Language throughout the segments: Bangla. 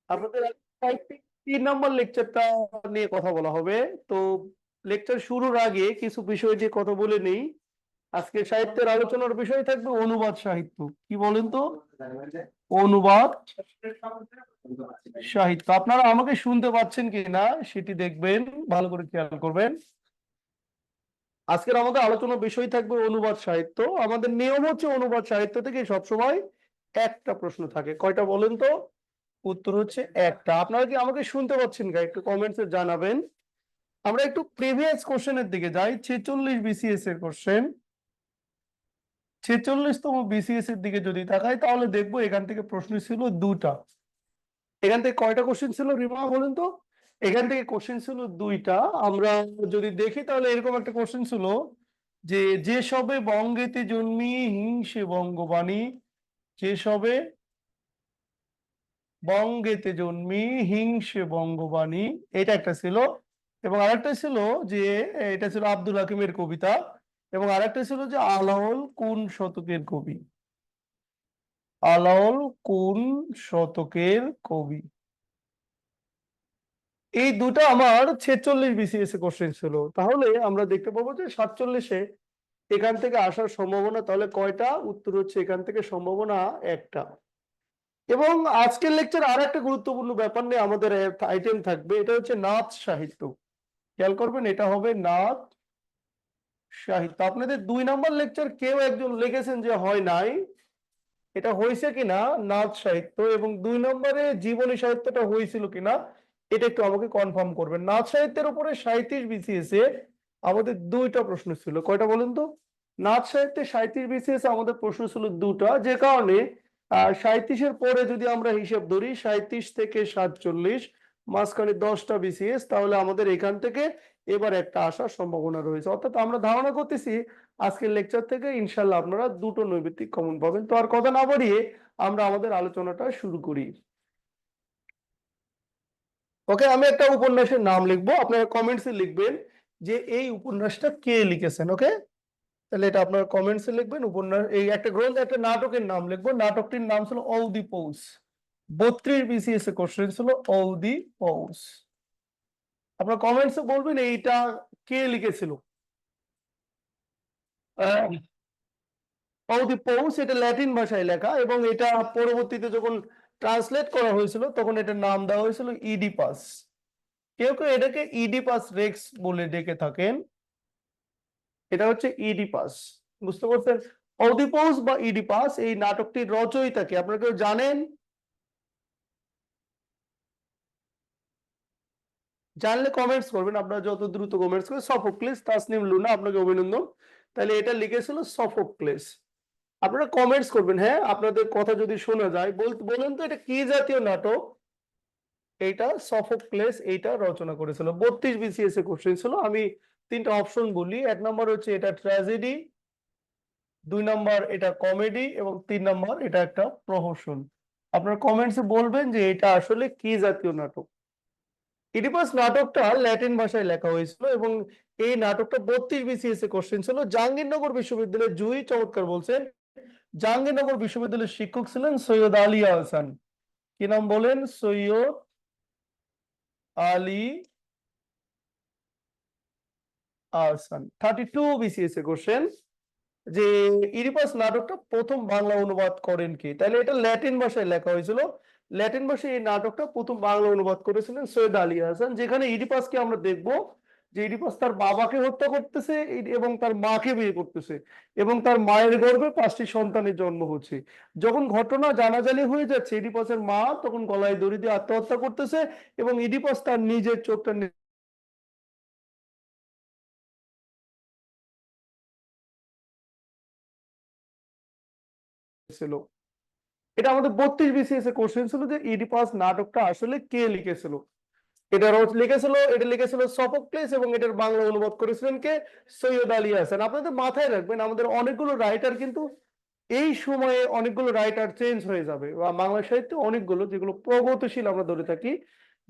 আপনাদের সাহিত্যিক 3 নম্বর লেকচারটা নিয়ে কথা বলা হবে। তো লেকচার শুরুর আগে কিছু বিষয় নিয়ে কথা বলে নেই। আজকে সাহিত্যের আলোচনার বিষয় থাকবে অনুবাদ সাহিত্য। কি বলেন তো? অনুবাদ সাহিত্য। আপনারা আমাকে শুনতে পাচ্ছেন কিনা সেটি দেখবেন, ভালো করে খেয়াল করবেন। আজকের আমাদের আলোচনার বিষয় থাকবে অনুবাদ সাহিত্য। আমাদের নিয়ম হচ্ছে অনুবাদ সাহিত্য থেকে সবসময় একটা প্রশ্ন থাকে। কয়টা বলেন তো? উত্তর হচ্ছে একটা। আপনারা কি আমাকে শুনতে পাচ্ছেন? একটু কমেন্টসে জানাবেন। আমরা একটু প্রিভিয়াস কোশ্চেনের দিকে যাই। 46 বিসিএস এর কোশ্চেন, 46তম বিসিএস এর দিকে যদি তাকাই তাহলে দেখবো এখান থেকে প্রশ্ন ছিল দুটা। এখান থেকে কয়টা কোশ্চেন ছিল রিমা বলেন তো? এখান থেকে কোশ্চেন ছিল দুইটা। আমরা যদি দেখি তাহলে এরকম একটা কোশ্চেন ছিল যে, যে সবে বঙ্গেতে জন্মি হিংসে বঙ্গবাণী, যে সবে বঙ্গেতে জন্মি হিংসে বঙ্গবাণী, এটা একটা ছিল। এবং আরেকটা ছিল যে, এটা ছিল আব্দুল হাকিমের কবিতা। এবং আরেকটা ছিল যে আলাওল কোন শতকের কবি, আলাওল কোন শতকের কবি। এই দুটো আমার 46 বিসিএস এ কোশ্চেন ছিল। তাহলে আমরা দেখতে পাবো যে 47-এ এখান থেকে আসার সম্ভাবনা তাহলে কয়টা? উত্তর হচ্ছে এখান থেকে সম্ভাবনা একটা। এবং আজকের লেকচার আর একটা গুরুত্বপূর্ণ ব্যাপার নিয়ে আমাদের আইটেম থাকবে, এটা হচ্ছে নাচ সাহিত্য। খেয়াল করবেন, এটা হবে নাচ সাহিত্য। আপনাদের 2 নম্বর লেকচার কেউ একজন লিখেছেন যে হয় নাই, এটা হয়েছে কিনা নাচ সাহিত্য, এবং 2 নম্বরে জীবনী সাহিত্যটা হয়েছিল কিনা এটা একটু আমাকে কনফার্ম করবেন। নাচ সাহিত্যের উপরে 37 বিসিএস এ আমাদের দুইটা প্রশ্ন ছিল। কয়টা বলেন তো? নাচ সাহিত্যে 37 বিসিএস আমাদের প্রশ্ন ছিল দুটা, যে কারণে 37-এর পরে যদি আমরা হিসেব ধরি 37 থেকে 47 মাঝখানে 10টা বিসিএস, তাহলে আমাদের এখান থেকে এবার একটা আসার সম্ভাবনা রয়েছে। অর্থাৎ আমরা ধারণা করতেছি আজকের লেকচার থেকে ইনশাল্লাহ আপনারা দুটো নৈর্ব্যক্তিক কমন পাবেন। তো আর কথা না বাড়িয়ে আমরা আমাদের আলোচনাটা শুরু করি। ওকে, আমি একটা উপন্যাসের নাম লিখবো, আপনারা কমেন্টসে লিখবেন যে এই উপন্যাসটা কে লিখেছেন। ওকে, তাহলে এটা আপনারা কমেন্টসে লিখবেন। উপন্যাস, এই একটা গ্রন্থ, একটা নাটকের নাম লিখবো। নাটকটির নাম ছিল ঔদি পৌষ। 32 বিসিএস এ কোশ্চেন ছিল ঔদি পৌষ। আপনারা কমেন্টসে বলবেন এইটা কে লিখেছিল। অউডিপোস এটা ল্যাটিন ভাষায় লেখা, এবং এটা পরবর্তীতে যখন ট্রান্সলেট করা হয়েছিল তখন এটার নাম দেওয়া হয়েছিল ইডিপাস। কেউ কেউ এটাকে ইডিপাস রেক্স বলে ডেকে থাকেন। এটা হচ্ছে ইডিপাস, বুঝতে পারছেন? অউডিপোস বা ইডিপাস এই নাটকটির রচয়িতাকে আপনারা কেউ জানেন? জানলে কমেন্টস করবেন। আপনারা যত দ্রুত কমেন্টস করবেন। সফোক্লেস, তাসনিম লুনা, আপনাকে অভিনন্দন। তাহলে এটা লিখেছিল সফোক্লেস। আপনারা কমেন্টস করবেন, হ্যাঁ আপনাদের কথা যদি শোনা যায়। বলেন তো এটা কি জাতীয় নাটক? এইটা সফোক্লেস এইটা রচনা করেছিল। 32 বিসিএস এ কোশ্চেন ছিল। আমি 3টা অপশন বলি। 1 নম্বর হচ্ছে এটা ট্র্যাজেডি, 2 নম্বর এটা কমেডি, এবং 3 নম্বর এটা একটা প্রহসন। আপনার কমেন্টসে বলবেন যে এটা আসলে কি জাতীয় নাটক। ইডিপাস নাটকটা ল্যাটিন ভাষায় লেখা হয়েছিল, এবং এই নাটকটা 32 বিসিএস এ কোশ্চেন ছিল। জাহাঙ্গীরনগর বিশ্ববিদ্যালয়ের জুহি চমৎকার বলছেন, জাহাঙ্গীরনগর বিশ্ববিদ্যালয়ের শিক্ষক ছিলেন সৈয়দ আলী আহসান। কি নাম বলেন? সৈয়দ আলী আহসান। 32 বিসিএস এ কোশ্চেন যে ইডিপাস নাটকটা প্রথম বাংলা অনুবাদ করেন কে? তাহলে এটা ল্যাটিন ভাষায় লেখা হয়েছিল। ল্যাটিন ভাষায় এই নাটকটা প্রথম বাংলা অনুবাদ করেছিলেন সৈয়দ আলী আহসান। যেখানে ইডিপাসকে আমরা দেখব যে ইডিপাস তার বাবাকে হত্যা করতেছে এবং তার মাকে বিয়ে করতেছে, এবং তার মায়ের গর্ভে 5টি সন্তানের জন্ম হচ্ছে। যখন ঘটনা জানাজানি হয়ে যাচ্ছে ইডিপাসের মা তখন গলায় দড়ি দিয়ে আত্মহত্যা করতেছে, এবং ইডিপাস তার নিজের চোখটা ছিল। এটা আমাদের 32 বিসিএস এ কোশ্চেন ছিল যে ইডিপাস নাটকটা আসলে কে লিখেছিল। এটা লিখেছিল সফোক্লেস, এবং এটার বাংলা অনুবাদ করেছিলেন কে? সৈয়দ আলী হাসান। আপনাদের মাথায় রাখবেন আমাদের অনেকগুলো রাইটার কিন্তু এই সময়ে অনেকগুলো রাইটার চেঞ্জ হয়ে যাবে, বা বাংলা সাহিত্যে অনেকগুলো যেগুলো প্রগতিশীল আমরা ধরে থাকি,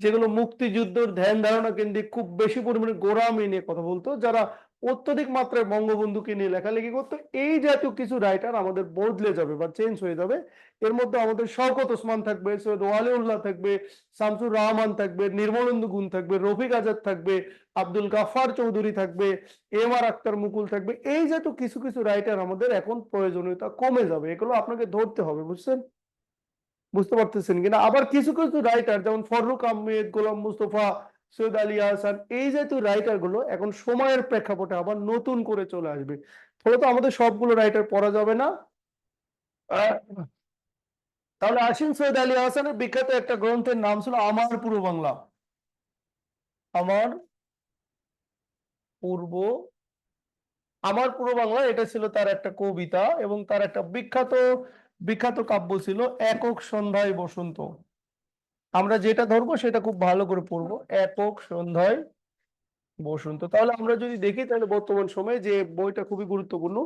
যেগুলো মুক্তিযুদ্ধের ধ্যান ধারণা কেন্দ্রিক খুব বেশি পরিমাণে গোঁড়ামি নিয়ে কথা বলতো, যারা অত্যধিক মাত্রায় বঙ্গবন্ধুকে নিয়ে লেখালেখি করতো, এই জাতীয় কিছু রাইটার আমাদের বদলে যাবে বা চেঞ্জ হয়ে যাবে। এর মধ্যে আমাদের শওকত ওসমান থাকবে, সৈয়দ ওয়ালিউল্লাহ থাকবে, শামসুর রহমান থাকবে, নির্মলেন্দু গুণ থাকবে, রফিক আজাদ থাকবে, আব্দুল গাফফার চৌধুরী থাকবে, এম আর আক্তার মুকুল থাকবে। এই জাতীয় কিছু কিছু রাইটার আমাদের এখন প্রয়োজনীয়তা কমে যাবে, এগুলো আপনাকে ধরতে হবে, বুঝছেন? বুঝতে পারতেছেন কিনা? আবার কিছু কিছু রাইটার যেমন ফররুক আহমেদ, গোলাম মুস্তফা, সৈয়দ আলী আহসান, এই জাতীয় রাইটার গুলো এখন সময়ের প্রেক্ষাপটে আবার নতুন করে চলে আসবে। ফলে তো আমাদের সবগুলো রাইটার পড়া যাবে না। তাহলে আসেন, সৈয়দ আলী আহসানের বিখ্যাত একটা গ্রন্থের নাম ছিল আমার পূর্ব বাংলা। আমার পূর্ব আমার পূর্ব বাংলা, এটা ছিল তার একটা কবিতা এবং তার একটা বিখ্যাত বিখ্যাত কাব্য ছিল একক সন্ধ্যায় বসন্ত। আমরা যেটা ধরবো সেটা খুব ভালো করে পড়বো, একক সন্ধ্যায় বসন্ত। তাহলে আমরা যদি দেখি তাহলে বর্তমান সময়ে যে বইটা খুবই গুরুত্বপূর্ণ,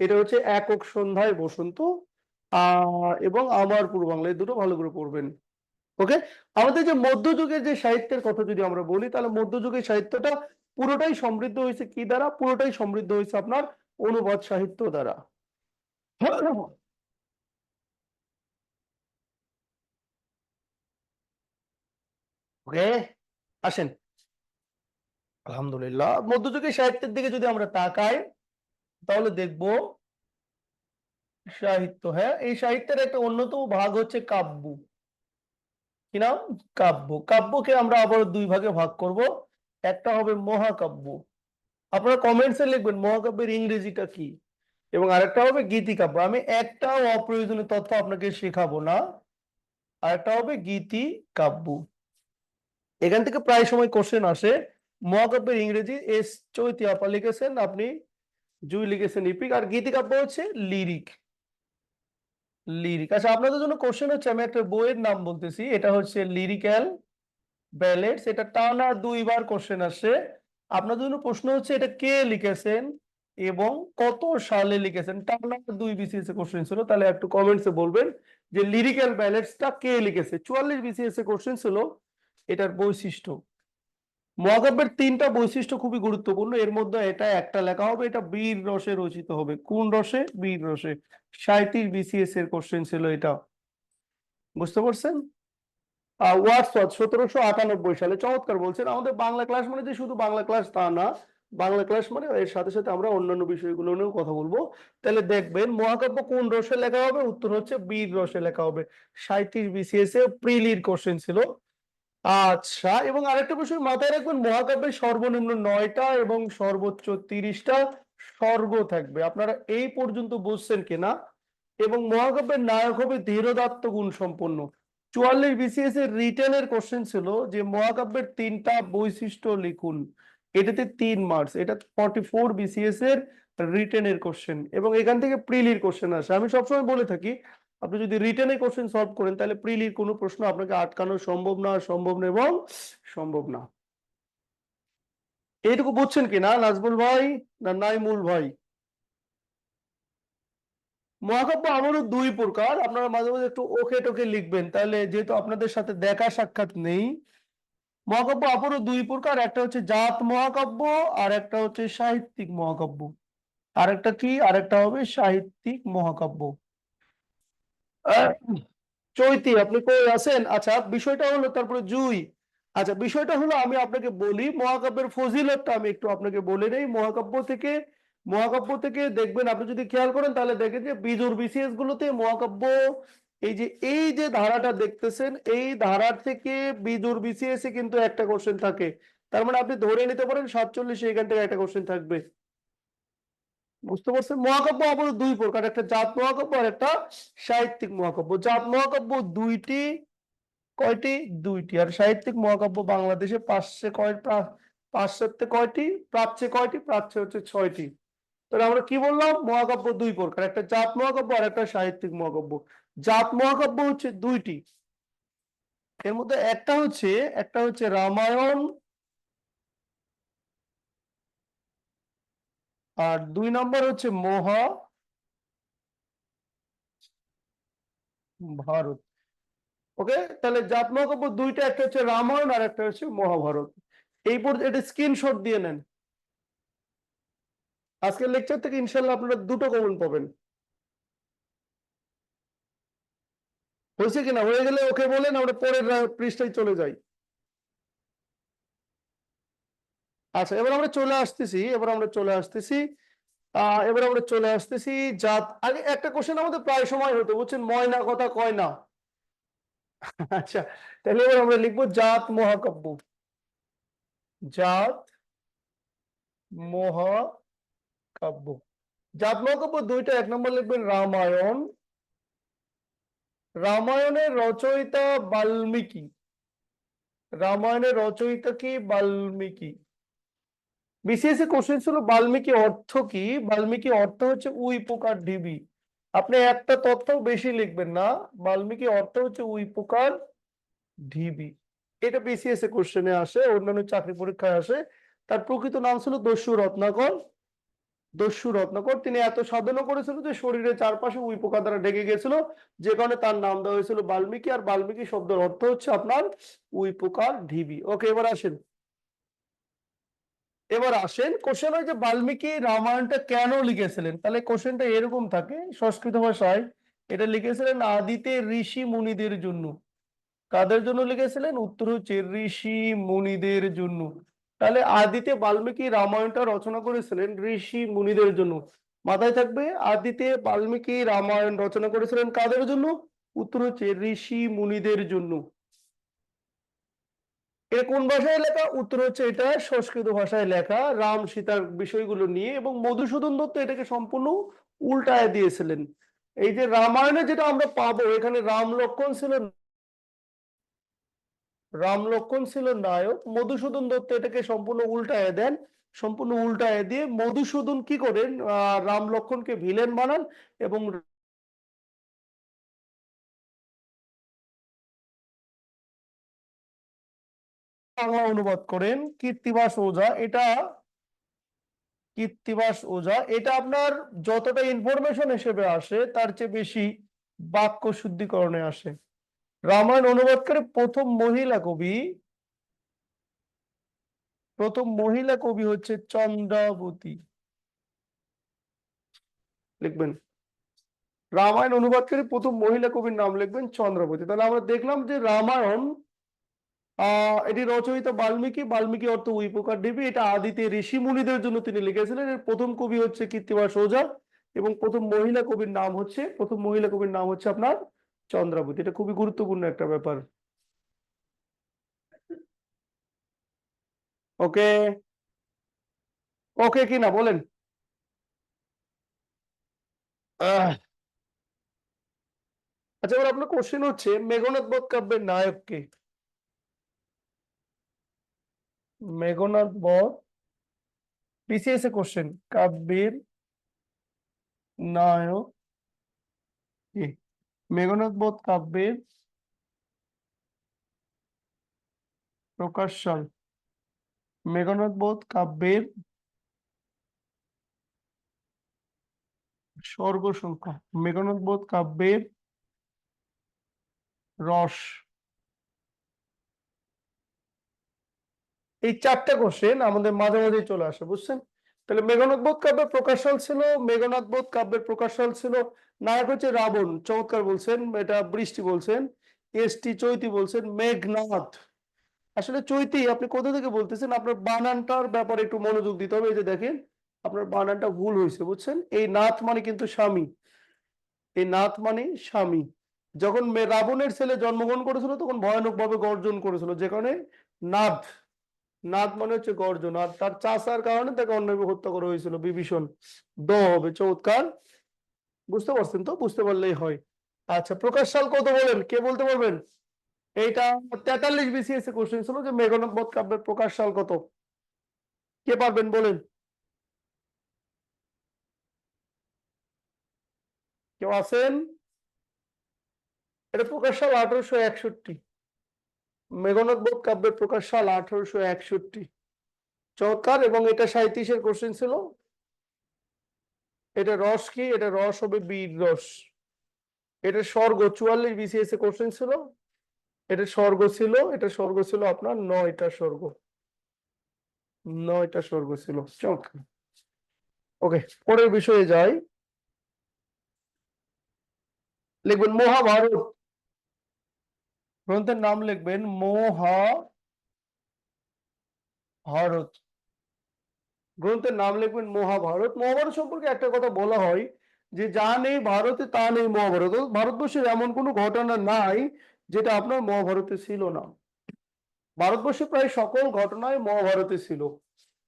এটা হচ্ছে একক সন্ধ্যায় বসন্ত এবং আমার পূর্ব বাংলা, এই দুটো ভালো করে পড়বেন। ওকে। আমাদের যে মধ্যযুগের যে সাহিত্যের কথা যদি আমরা বলি, তাহলে মধ্যযুগের সাহিত্যটা পুরোটাই সমৃদ্ধ হয়েছে কি দ্বারা? পুরোটাই সমৃদ্ধ হয়েছে আপনার অনুবাদ সাহিত্য দ্বারা। ওকে, আসেন। আলহামদুলিল্লাহ, মধ্যযুগের সাহিত্যের দিকে যদি আমরা তাকাই তাহলে দেখবো সাহিত্য, হ্যাঁ, এই সাহিত্যের একটা অন্যতম ভাগ হচ্ছে কাব্য। কি নাম? কাব্য। কাব্যকে আমরা আবার দুই ভাগে ভাগ করব। একটা হবে মহাকাব্য, আপনারা কমেন্টসে লিখবেন মহাকাব্যের ইংরেজিটা কি, এবং আরেকটা হবে গীতিকাব্য। আমি একটাও অপ্রয়োজনীয় তথ্য আপনাকে শেখাবো না। আরেকটা হবে গীতি কাব্য। এখান থেকে প্রায় সময় কোশ্চেন আসে। মহাকাব্যের ইংরেজি এস চৈতি আপা লিখেছেন, আপনি জুই লিখেছেন ইপিক, আর গীতিকাব্য হচ্ছে লিরিক। লিরিক, আচ্ছা, আপনাদের জন্য কোশ্চেন হচ্ছে, আমি একটা বইয়ের নাম বলতেছি, এটা হচ্ছে লিরিক্যাল ব্যালেডস। এটা টানা দুইবার কোশ্চেন আসে। আপনাদের জন্য প্রশ্ন হচ্ছে এটা কে লিখেছেন এবং কত সালে লিখেছেন। টানা দুই বিসিএস এ কোশ্চেন ছিল, তাহলে একটু কমেন্টসে বলবেন যে লিরিক্যাল ব্যালেডসটা কে লিখেছে। 44 বিসিএস এ কোশ্চেন ছিল এটার বৈশিষ্ট্য। মহাকাব্যের তিনটা বৈশিষ্ট্য খুবই গুরুত্বপূর্ণ, এর মধ্যে এটা একটা লেখা হবে, এটা বীর রসে রচিত হবে। কোন রসে? বীর রসে। 37 বিসিএস এর কোশ্চেন ছিল এটা, বুঝতে পারছেন? ওয়াটসওয়ার্থ 1798 সালে। চমৎকার বলছেন। আমাদের বাংলা ক্লাস মানে যে শুধু বাংলা ক্লাস তা না, বাংলা ক্লাস মানে এর সাথে সাথে আমরা অন্যান্য বিষয়গুলো নিয়েও কথা বলবো। তাহলে দেখবেন মহাকাব্য কোন রসে লেখা হবে, উত্তর হচ্ছে বীর রসে লেখা হবে। 37 বিসিএস এ প্রিলির কোশ্চেন ছিল। আচ্ছা, এবং আরেকটা বিষয় মাথায় রাখবেন, মহাকাব্যের সর্বনিম্ন 9টা এবং সর্বোচ্চ 30টা স্বর্গ থাকবে। আপনারা এই পর্যন্ত বুঝছেন কিনা? এবং মহাকাব্যের নায়ক হবে ধীরোদাত্ত গুণ সম্পন্ন। 44 বিসিএস এর রিটেনের কোশ্চেন ছিল যে মহাকাব্যের তিনটা বৈশিষ্ট্য লিখুন, এটাতে 3 মার্কস। এটা 44 বিসিএস এর রিটেনের কোশ্চেন, এবং এখান থেকে প্রিলির কোশ্চেন আসে। আমি সবসময় বলে থাকি, আপনি যদি রিটেনে কোশ্চেন সলভ করেন তাহলে প্রিলির কোনো প্রশ্ন আপনাকে আটকানো সম্ভব না, সম্ভব না এবং সম্ভব না। এইটুকু বুঝছেন কিনা নাজমুল ভাই, না নাইমুল ভাই? মহাকাব্য আমারও দুই প্রকার, আপনারা মাঝে মাঝে একটু ওকে টোকে লিখবেন, তাহলে যেহেতু আপনাদের সাথে দেখা সাক্ষাৎ নেই। মহাকাব্য আমারও দুই প্রকার, একটা হচ্ছে জাত মহাকাব্য আর একটা হচ্ছে সাহিত্যিক মহাকাব্য। আরেকটা কি? আরেকটা হবে সাহিত্যিক মহাকাব্য। আহ, চৈতি, আপনি কই আছেন? আচ্ছা, বিষয়টা হলো তারপরে জুই। আচ্ছা, বিষয়টা হলো আমি আপনাকে বলি মহাকাব্যের ফজিলতটা আমি একটু আপনাকে বলে নেই। মহাকাব্য থেকে দেখবেন, আপনি যদি খেয়াল করেন তাহলে দেখেন যে বিজোড় বিসিএস গুলোতে মহাকাব্য, এই যে ধারাটা দেখতেছেন, এই ধারা থেকে বিজোড় বিসিএস এ কিন্তু একটা কোশ্চেন থাকে। তার মানে আপনি ধরে নিতে পারেন 47 এখান থেকে একটা কোশ্চেন থাকবে। বুঝতে পারছেন? মহাকাব্য আবার দুই প্রকার, একটা জাত মহাকাব্য আর একটা সাহিত্যিক মহাকাব্য। জাত মহাকাব্য দুইটি, কয়টি? দুইটি। আর সাহিত্যিক মহাকাব্য বাংলাদেশে পাশ্চাত্যে কয়টি? প্রাচ্যে কয়টি? প্রাচ্যে হচ্ছে 6টি। তাহলে আমরা কি বললাম? মহাকাব্য দুই প্রকার, একটা জাত মহাকাব্য আর একটা সাহিত্যিক মহাকাব্য। জাত মহাকাব্য হচ্ছে দুইটি, এর মধ্যে একটা হচ্ছে রামায়ণ, আর 2 নম্বর হচ্ছে মহাভারত। ওকে, তাহলে জাত মহাকাব্য দুইটা, একটা হচ্ছে রামায়ণ আর একটা হচ্ছে মহাভারত। এই পর্যন্ত এটা স্ক্রিনশট দিয়ে নেন। আজকের লেকচার থেকে ইনশাল্লাহ আপনারা দুটো কমন পাবেন। হয়েছে কিনা? হয়ে গেলে ওকে বলেন, আমরা পরের পৃষ্ঠায় চলে যাই। আচ্ছা, এবার আমরা চলে আসতেছি জাত। আগে একটা কোশ্চেন আমাদের প্রায় সময় হতো, বুঝছেন, ময়না কথা কয় না। আচ্ছা, তাহলে এবার আমরা লিখবো জাত মহাকাব্য। জাত মহাকাব্য। জাত মহাকাব্য দুইটা, এক নম্বর লিখবেন রামায়ণ। রামায়ণের রচয়িতা বাল্মীকি। রামায়ণের রচয়িতা কি? বাল্মীকি। বিসিএস এ কোশ্চেন ছিল বাল্মীকি অর্থ কি? বাল্মীকি অর্থ হচ্ছে উই পোকার ঢিবি। আপনি একটা তথ্য বেশি লিখবেন না, বাল্মীকি অর্থ হচ্ছে উই পোকার ঢিবি। এটা বিসিএস এ কোশ্চেনে আসে, অন্যান্য চাকরি পরীক্ষায় আসে। তার প্রকৃত নাম ছিল দস্যু রত্নাকর। দস্যু রত্নাকর। তিনি এত সাধনা করেছিল যে শরীরের চারপাশে উই পোকা দ্বারা ঢেকে গেছিল, যে কারণে তার নাম দেওয়া হয়েছিল বাল্মীকি। আর বাল্মীকি শব্দের অর্থ হচ্ছে আপনার উই পোকার ঢিবি। ওকে, এবার আসেন কোশ্চেন হয় যে বাল্মীকি রামায়ণটা কেন লিখেছিলেন। তাহলে কোশ্চেনটা এরকম থাকে সংস্কৃত ভাষায়, এটা লিখেছিলেন আদিতে ঋষি মুনিদের জন্য। কাদের জন্য লিখেছিলেন? উত্তর হচ্ছে ঋষি মুনিদের জন্য। তাহলে আদিতে বাল্মীকি রামায়ণটা রচনা করেছিলেন ঋষি মুনিদের জন্য। মাথায় থাকবে, আদিতে বাল্মীকি রামায়ণ রচনা করেছিলেন কাদের জন্য? উত্তর হচ্ছে ঋষি মুনিদের জন্য। এটা কোন ভাষায় লেখা? উত্তর হচ্ছে এটা সংস্কৃত ভাষায় লেখা, রাম সীতার বিষয়গুলো নিয়ে। এবং মধুসূদন দত্ত এটাকে সম্পূর্ণ উল্টায় দিয়েছিলেন। এই যে রামায়ণে যেটা আমরা পাবো, এখানে রাম লক্ষ্মণ ছিল নায়ক, মধুসূদন দত্ত এটাকে সম্পূর্ণ উল্টায় দেন। সম্পূর্ণ উল্টায় দিয়ে মধুসূদন কি করেন, রাম লক্ষ্মণকে ভিলেন বানান এবং বাংলা অনুবাদ করেন কৃত্তিবাস ওঝা। এটা আপনার যতটা ইনফরমেশন হিসেবে আসে তার চেয়ে বেশি বাক্য শুদ্ধিকরণে আসে। রামায়ণ অনুবাদ করে প্রথম মহিলা কবি হচ্ছে চন্দ্রাবতী। লিখবেন রামায়ণ অনুবাদ করে প্রথম মহিলা কবির নাম লিখবেন চন্দ্রাবতী। তাহলে আমরা দেখলাম যে রামায়ণ এটি রচয়িতা বাল্মীকি। বাল্মীকি অর্থ উই পোকার ঢিবি। এটা আদিতে ঋষি মুনিদের জন্য তিনি লিখেছিলেন। এর প্রথম কবি হচ্ছে কৃত্তিবাস ওঝা এবং প্রথম মহিলা কবির নাম হচ্ছে আপনার চন্দ্রাবতী। এটা খুবই গুরুত্বপূর্ণ একটা ব্যাপার। ওকে, ওকে কি না বলেন? আহ আচ্ছা, এবার আপনার কোশ্চেন হচ্ছে মেঘনাদ বধ কাব্যের নায়ক কে? মেঘনাদ বধ বিসিএস এ কোশ্চেন, কাব্যের নায়ক কে? মেঘনাদ বধ কাব্যের প্রকাশ সাল। মেঘনাদ বধ কাব্যের সর্গ সংখ্যা। মেঘনাদ বধ কাব্যের রস। এই চারটা কোশ্চেন আমাদের মাঝে মাঝে চলে আসে, বুঝছেন? তাহলে মেঘনাদ বধ কাব্যের প্রকাশ সাল ছিল, নায়ক হচ্ছে রাবণ, চমৎকার বলছেন, এটা বৃষ্টি বলছেন, এসটি চৈতি বলছেন, মেঘনাদ। আসলে চৈতি আপনি কোথা থেকে বলতেছেন? আপনার বানানটার ব্যাপারে একটু মনোযোগ দিতে হবে। এই যে দেখেন, আপনার বানানটা ভুল হয়েছে, বুঝছেন? এই নাথ মানে কিন্তু স্বামী। স্বামী। যখন রাবণের ছেলে জন্মগ্রহণ করেছিল তখন ভয়ানক ভাবে গর্জন করেছিল, যে কারণে নাথ। নাথ মানে হচ্ছে গর্জন। আর তার চাচার কারণে তাকে অন্যায়ভাবে হত্যা করা হয়েছিল বিভীষণ। হবে চমৎকার। বুঝতে পারছেন তো? বুঝতে পারলেই হয়। আচ্ছা, প্রকাশ সাল কত বলেন, কে বলতে পারবেন? এইটা 43 বিসিএস এ কোশ্চেন ছিল যে মেঘনাদ বধ কাব্যের প্রকাশ সাল কত? কে পারবেন বলেন? কেউ আছেন? এটা প্রকাশ সাল 1861। মেঘনাদ বধ কাব্যের প্রকাশ সাল 1861। চমৎকার। এবং এটা 37-এর কোশ্চেন ছিল। এটা রস কি? এটা রস হবে বীর রস। এটা স্বর্গ 44 বিসিএস এ কোশ্চেন ছিল। এটা স্বর্গ ছিল আপনার 9টা স্বর্গ। 9টা স্বর্গ ছিল। চমৎকার। ওকে, পরের বিষয়ে যাই। লিখবেন মহাভারত, গ্রন্থের নাম লিখবেন মহাভারত, গ্রন্থের নাম লিখবেন মহাভারত। মহাভারত সম্পর্কে একটা কথা বলা হয় যে যা নেই ভারতে তা নেই মহাভারত। ভারতবর্ষের এমন কোনো ঘটনা নাই যেটা আপনার মহাভারতে ছিল না। ভারতবর্ষে প্রায় সকল ঘটনায় মহাভারতে ছিল।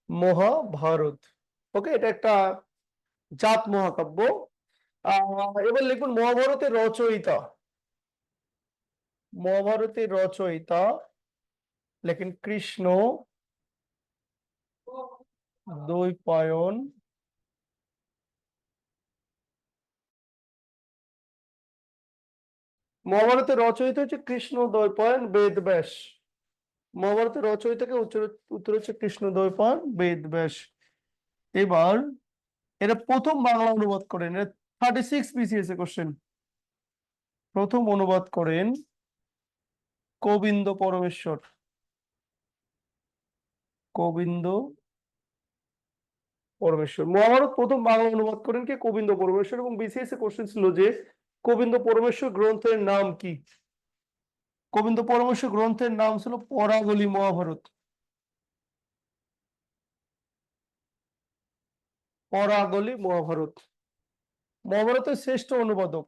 মহাভারত, ওকে, এটা একটা জাত মহাকাব্য। এবার লিখুন মহাভারতের রচয়িতা। মহাভারতের রচয়িতা লেখেন কৃষ্ণ দ্বৈপায়ন। মহাভারতের রচয়িতা হচ্ছে কৃষ্ণ দ্বৈপায়ন বেদব্যাস। মহাভারতের রচয়িতাকে উত্তর হচ্ছে কৃষ্ণ দ্বৈপায়ন বেদব্যাস। এবার এটা প্রথম বাংলা অনুবাদ করেন, এটা 36 BCS এ কোশ্চেন। প্রথম অনুবাদ করেন গোবিন্দ পরমেশ্বর। গোবিন্দ পরমেশ্বর। মহাভারত প্রথম বাংলা অনুবাদ করেন কে? গোবিন্দ পরমেশ্বর। এবং বিসিএস এ কোশ্চেন ছিল যে গোবিন্দ পরমেশ্বর গ্রন্থের নাম কি? গোবিন্দ পরমেশ্বর গ্রন্থের নাম ছিল পরাগলি মহাভারত। পরাগলি মহাভারত। মহাভারতের শ্রেষ্ঠ অনুবাদক,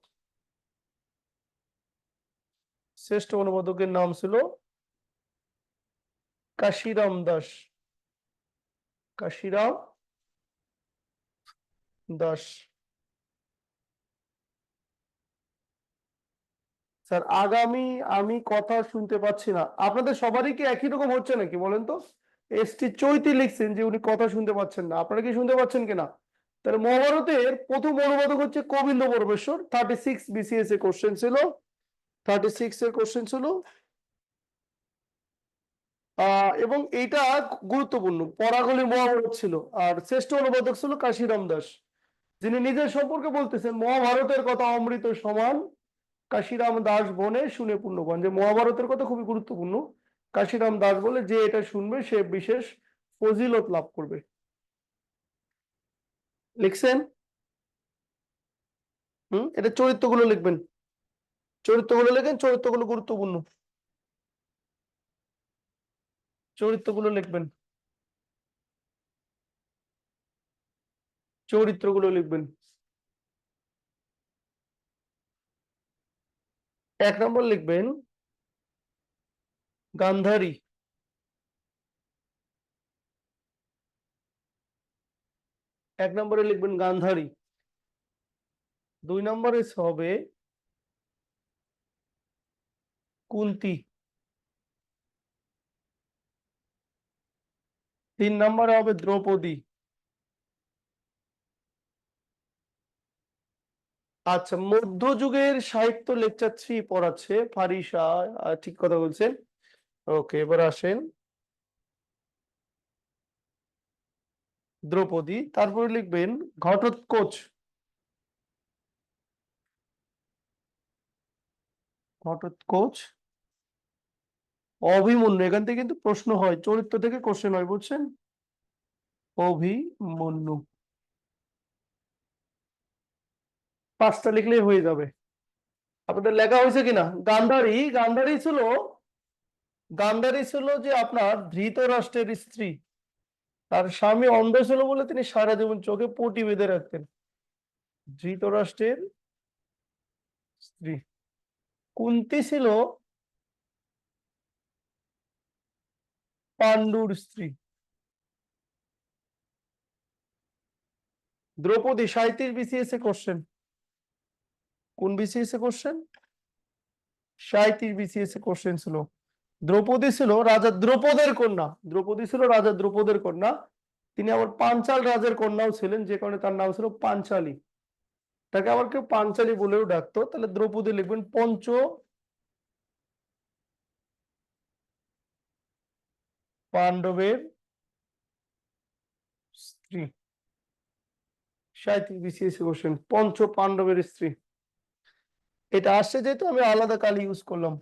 শ্রেষ্ঠ অনুবাদকের নাম ছিল কাশিরাম দাস। কাশিরাম দাস। স্যার আগামী, আমি কথা শুনতে পাচ্ছি না। আপনাদের সবারই কি একই রকম হচ্ছে নাকি বলেন তো? এসটি চৈতি লিখছেন যে উনি কথা শুনতে পাচ্ছেন না, আপনারা কি শুনতে পাচ্ছেন কিনা? তাহলে মহাভারতের প্রথম অনুবাদক হচ্ছে গোবিন্দ পরমেশ্বর। 36 BCS এ কোশ্চেন ছিল, 36 এর কোশ্চেন ছিল। এবং এইটা গুরুত্বপূর্ণ, পরাগলি মহাভারত ছিল। আর শ্রেষ্ঠ অনুবাদক ছিল কাশিরাম দাস, যিনি নিজের সম্পর্কে বলতেছেন মহাভারতের কথা অমৃত সমান, কাশিরাম দাস বনে শুনে পুণ্যবান। যে মহাভারতের কথা খুবই গুরুত্বপূর্ণ। কাশিরাম দাস বলে যে এটা শুনবে সে বিশেষ ফজিলত লাভ করবে। লিখছেন? এটা চরিত্রগুলো লিখবেন, চরিত্রগুলো লেখেন, চরিত্রগুলো গুরুত্বপূর্ণ, চরিত্রগুলো লিখবেন, চরিত্রগুলো লিখবেন। 1 নম্বর লিখবেন গান্ধারী। 1 নম্বরে লিখবেন গান্ধারী। 2 নম্বরে হবে কুন্তি। 3 নম্বরে হবে দ্রৌপদী। আচ্ছা, মধ্যযুগের সাহিত্য লেকচার 3 পড়াচ্ছে ফারিসা। ঠিক কথা বলছেন। ওকে, এবার আসেন দ্রৌপদী। তারপরে লিখবেন ঘটোৎকচ। ঘটোৎকচ। অভিমন্যু, এখান থেকে কিন্তু প্রশ্ন হয়, চরিত্র থেকে কোশ্চেন হয়, বুঝছেন? অভিমন্যু। 5টা লিখলেই হয়ে যাবে। আপনাদের লেখা হয়েছে কিনা? গান্ধারী, গান্ধারী ছিল যে আপনার ধৃতরাষ্ট্রের স্ত্রী। তার স্বামী অন্ধ ছিল বলে তিনি সারা জীবন চোখে পটি বেঁধে রাখতেন। ধৃতরাষ্ট্রের স্ত্রী। কুন্তী ছিল পাণ্ডুর স্ত্রী। দ্রৌপদী 37 BCS এ কোশ্চেন। কোন BCS এ কোশ্চেন? 37 BCS এ কোশ্চেন ছিল। দ্রৌপদী ছিল রাজা দ্রৌপদের কন্যা। দ্রৌপদী ছিল রাজা দ্রৌপদের কন্যা। তিনি আবার পাঞ্চাল রাজের কন্যাও ছিলেন, যে কারণে তার নাম ছিল পাঞ্চালী। তাকে আবার কেউ পাঞ্চালী বলেও ডাকতো। তাহলে দ্রৌপদী লিখবেন পঞ্চ পাণ্ডবের স্ত্রী। 37 BCS কোশ্চেন, পঞ্চ পাণ্ডবের স্ত্রী। এটা আসছে যেহেতু আমি আলাদা কালি ইউজ করলাম।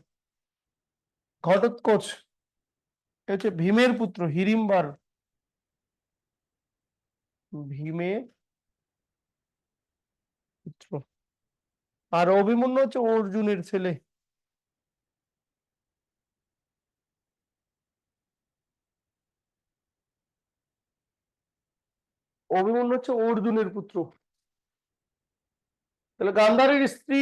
ঘটোৎকচ হচ্ছে ভীমের পুত্র, হিড়িম্বার। ভীমের পুত্র। আর অভিমন্যু হচ্ছে অর্জুনের ছেলে। অভিমন্যু হচ্ছে অর্জুনের পুত্র। তাহলে গান্ধারীর স্ত্রী,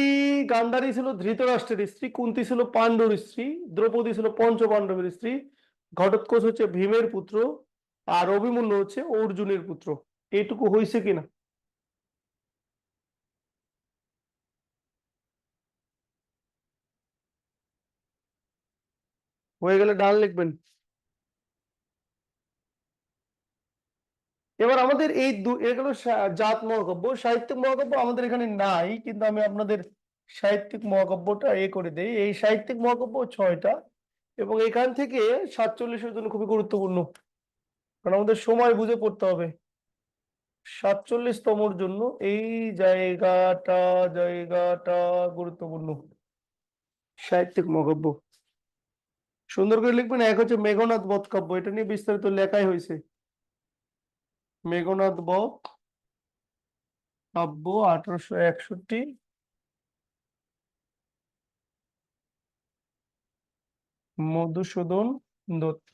গান্ধারী ছিল ধৃতরাষ্ট্রের স্ত্রী, কুন্তী ছিল পাণ্ডুর স্ত্রী, দ্রৌপদী ছিল পঞ্চ পাণ্ডবের স্ত্রী, ঘটোৎকচ হচ্ছে ভীমের পুত্র, আর অভিমন্যু হচ্ছে অর্জুনের পুত্র। এইটুকু হয়েছে কিনা? হয়ে গেলে ডান লিখবেন। এবার আমাদের এই এগুলো জাত মহাকাব্য, সাহিত্যিক মহাকাব্য আমাদের এখানে নাই, কিন্তু আমি আপনাদের সাহিত্যিক মহাকাব্যটা করে দেই। এই সাহিত্যিক মহাকাব্য 6টা, এবং এখান থেকে 47-এর জন্য খুবই গুরুত্বপূর্ণ, কারণ আমাদের সময় বুঝে পড়তে হবে। 47তমর জন্য এই জায়গাটা জায়গাটা গুরুত্বপূর্ণ। সাহিত্যিক মহাকাব্য সুন্দর করে লিখবেন। এক হচ্ছে মেঘনাদ বধ কাব্য, এটা নিয়ে বিস্তারিত লেখাই হয়েছে। মেঘনাদ বধ কাব্য 1861, মধুসূদন দত্ত।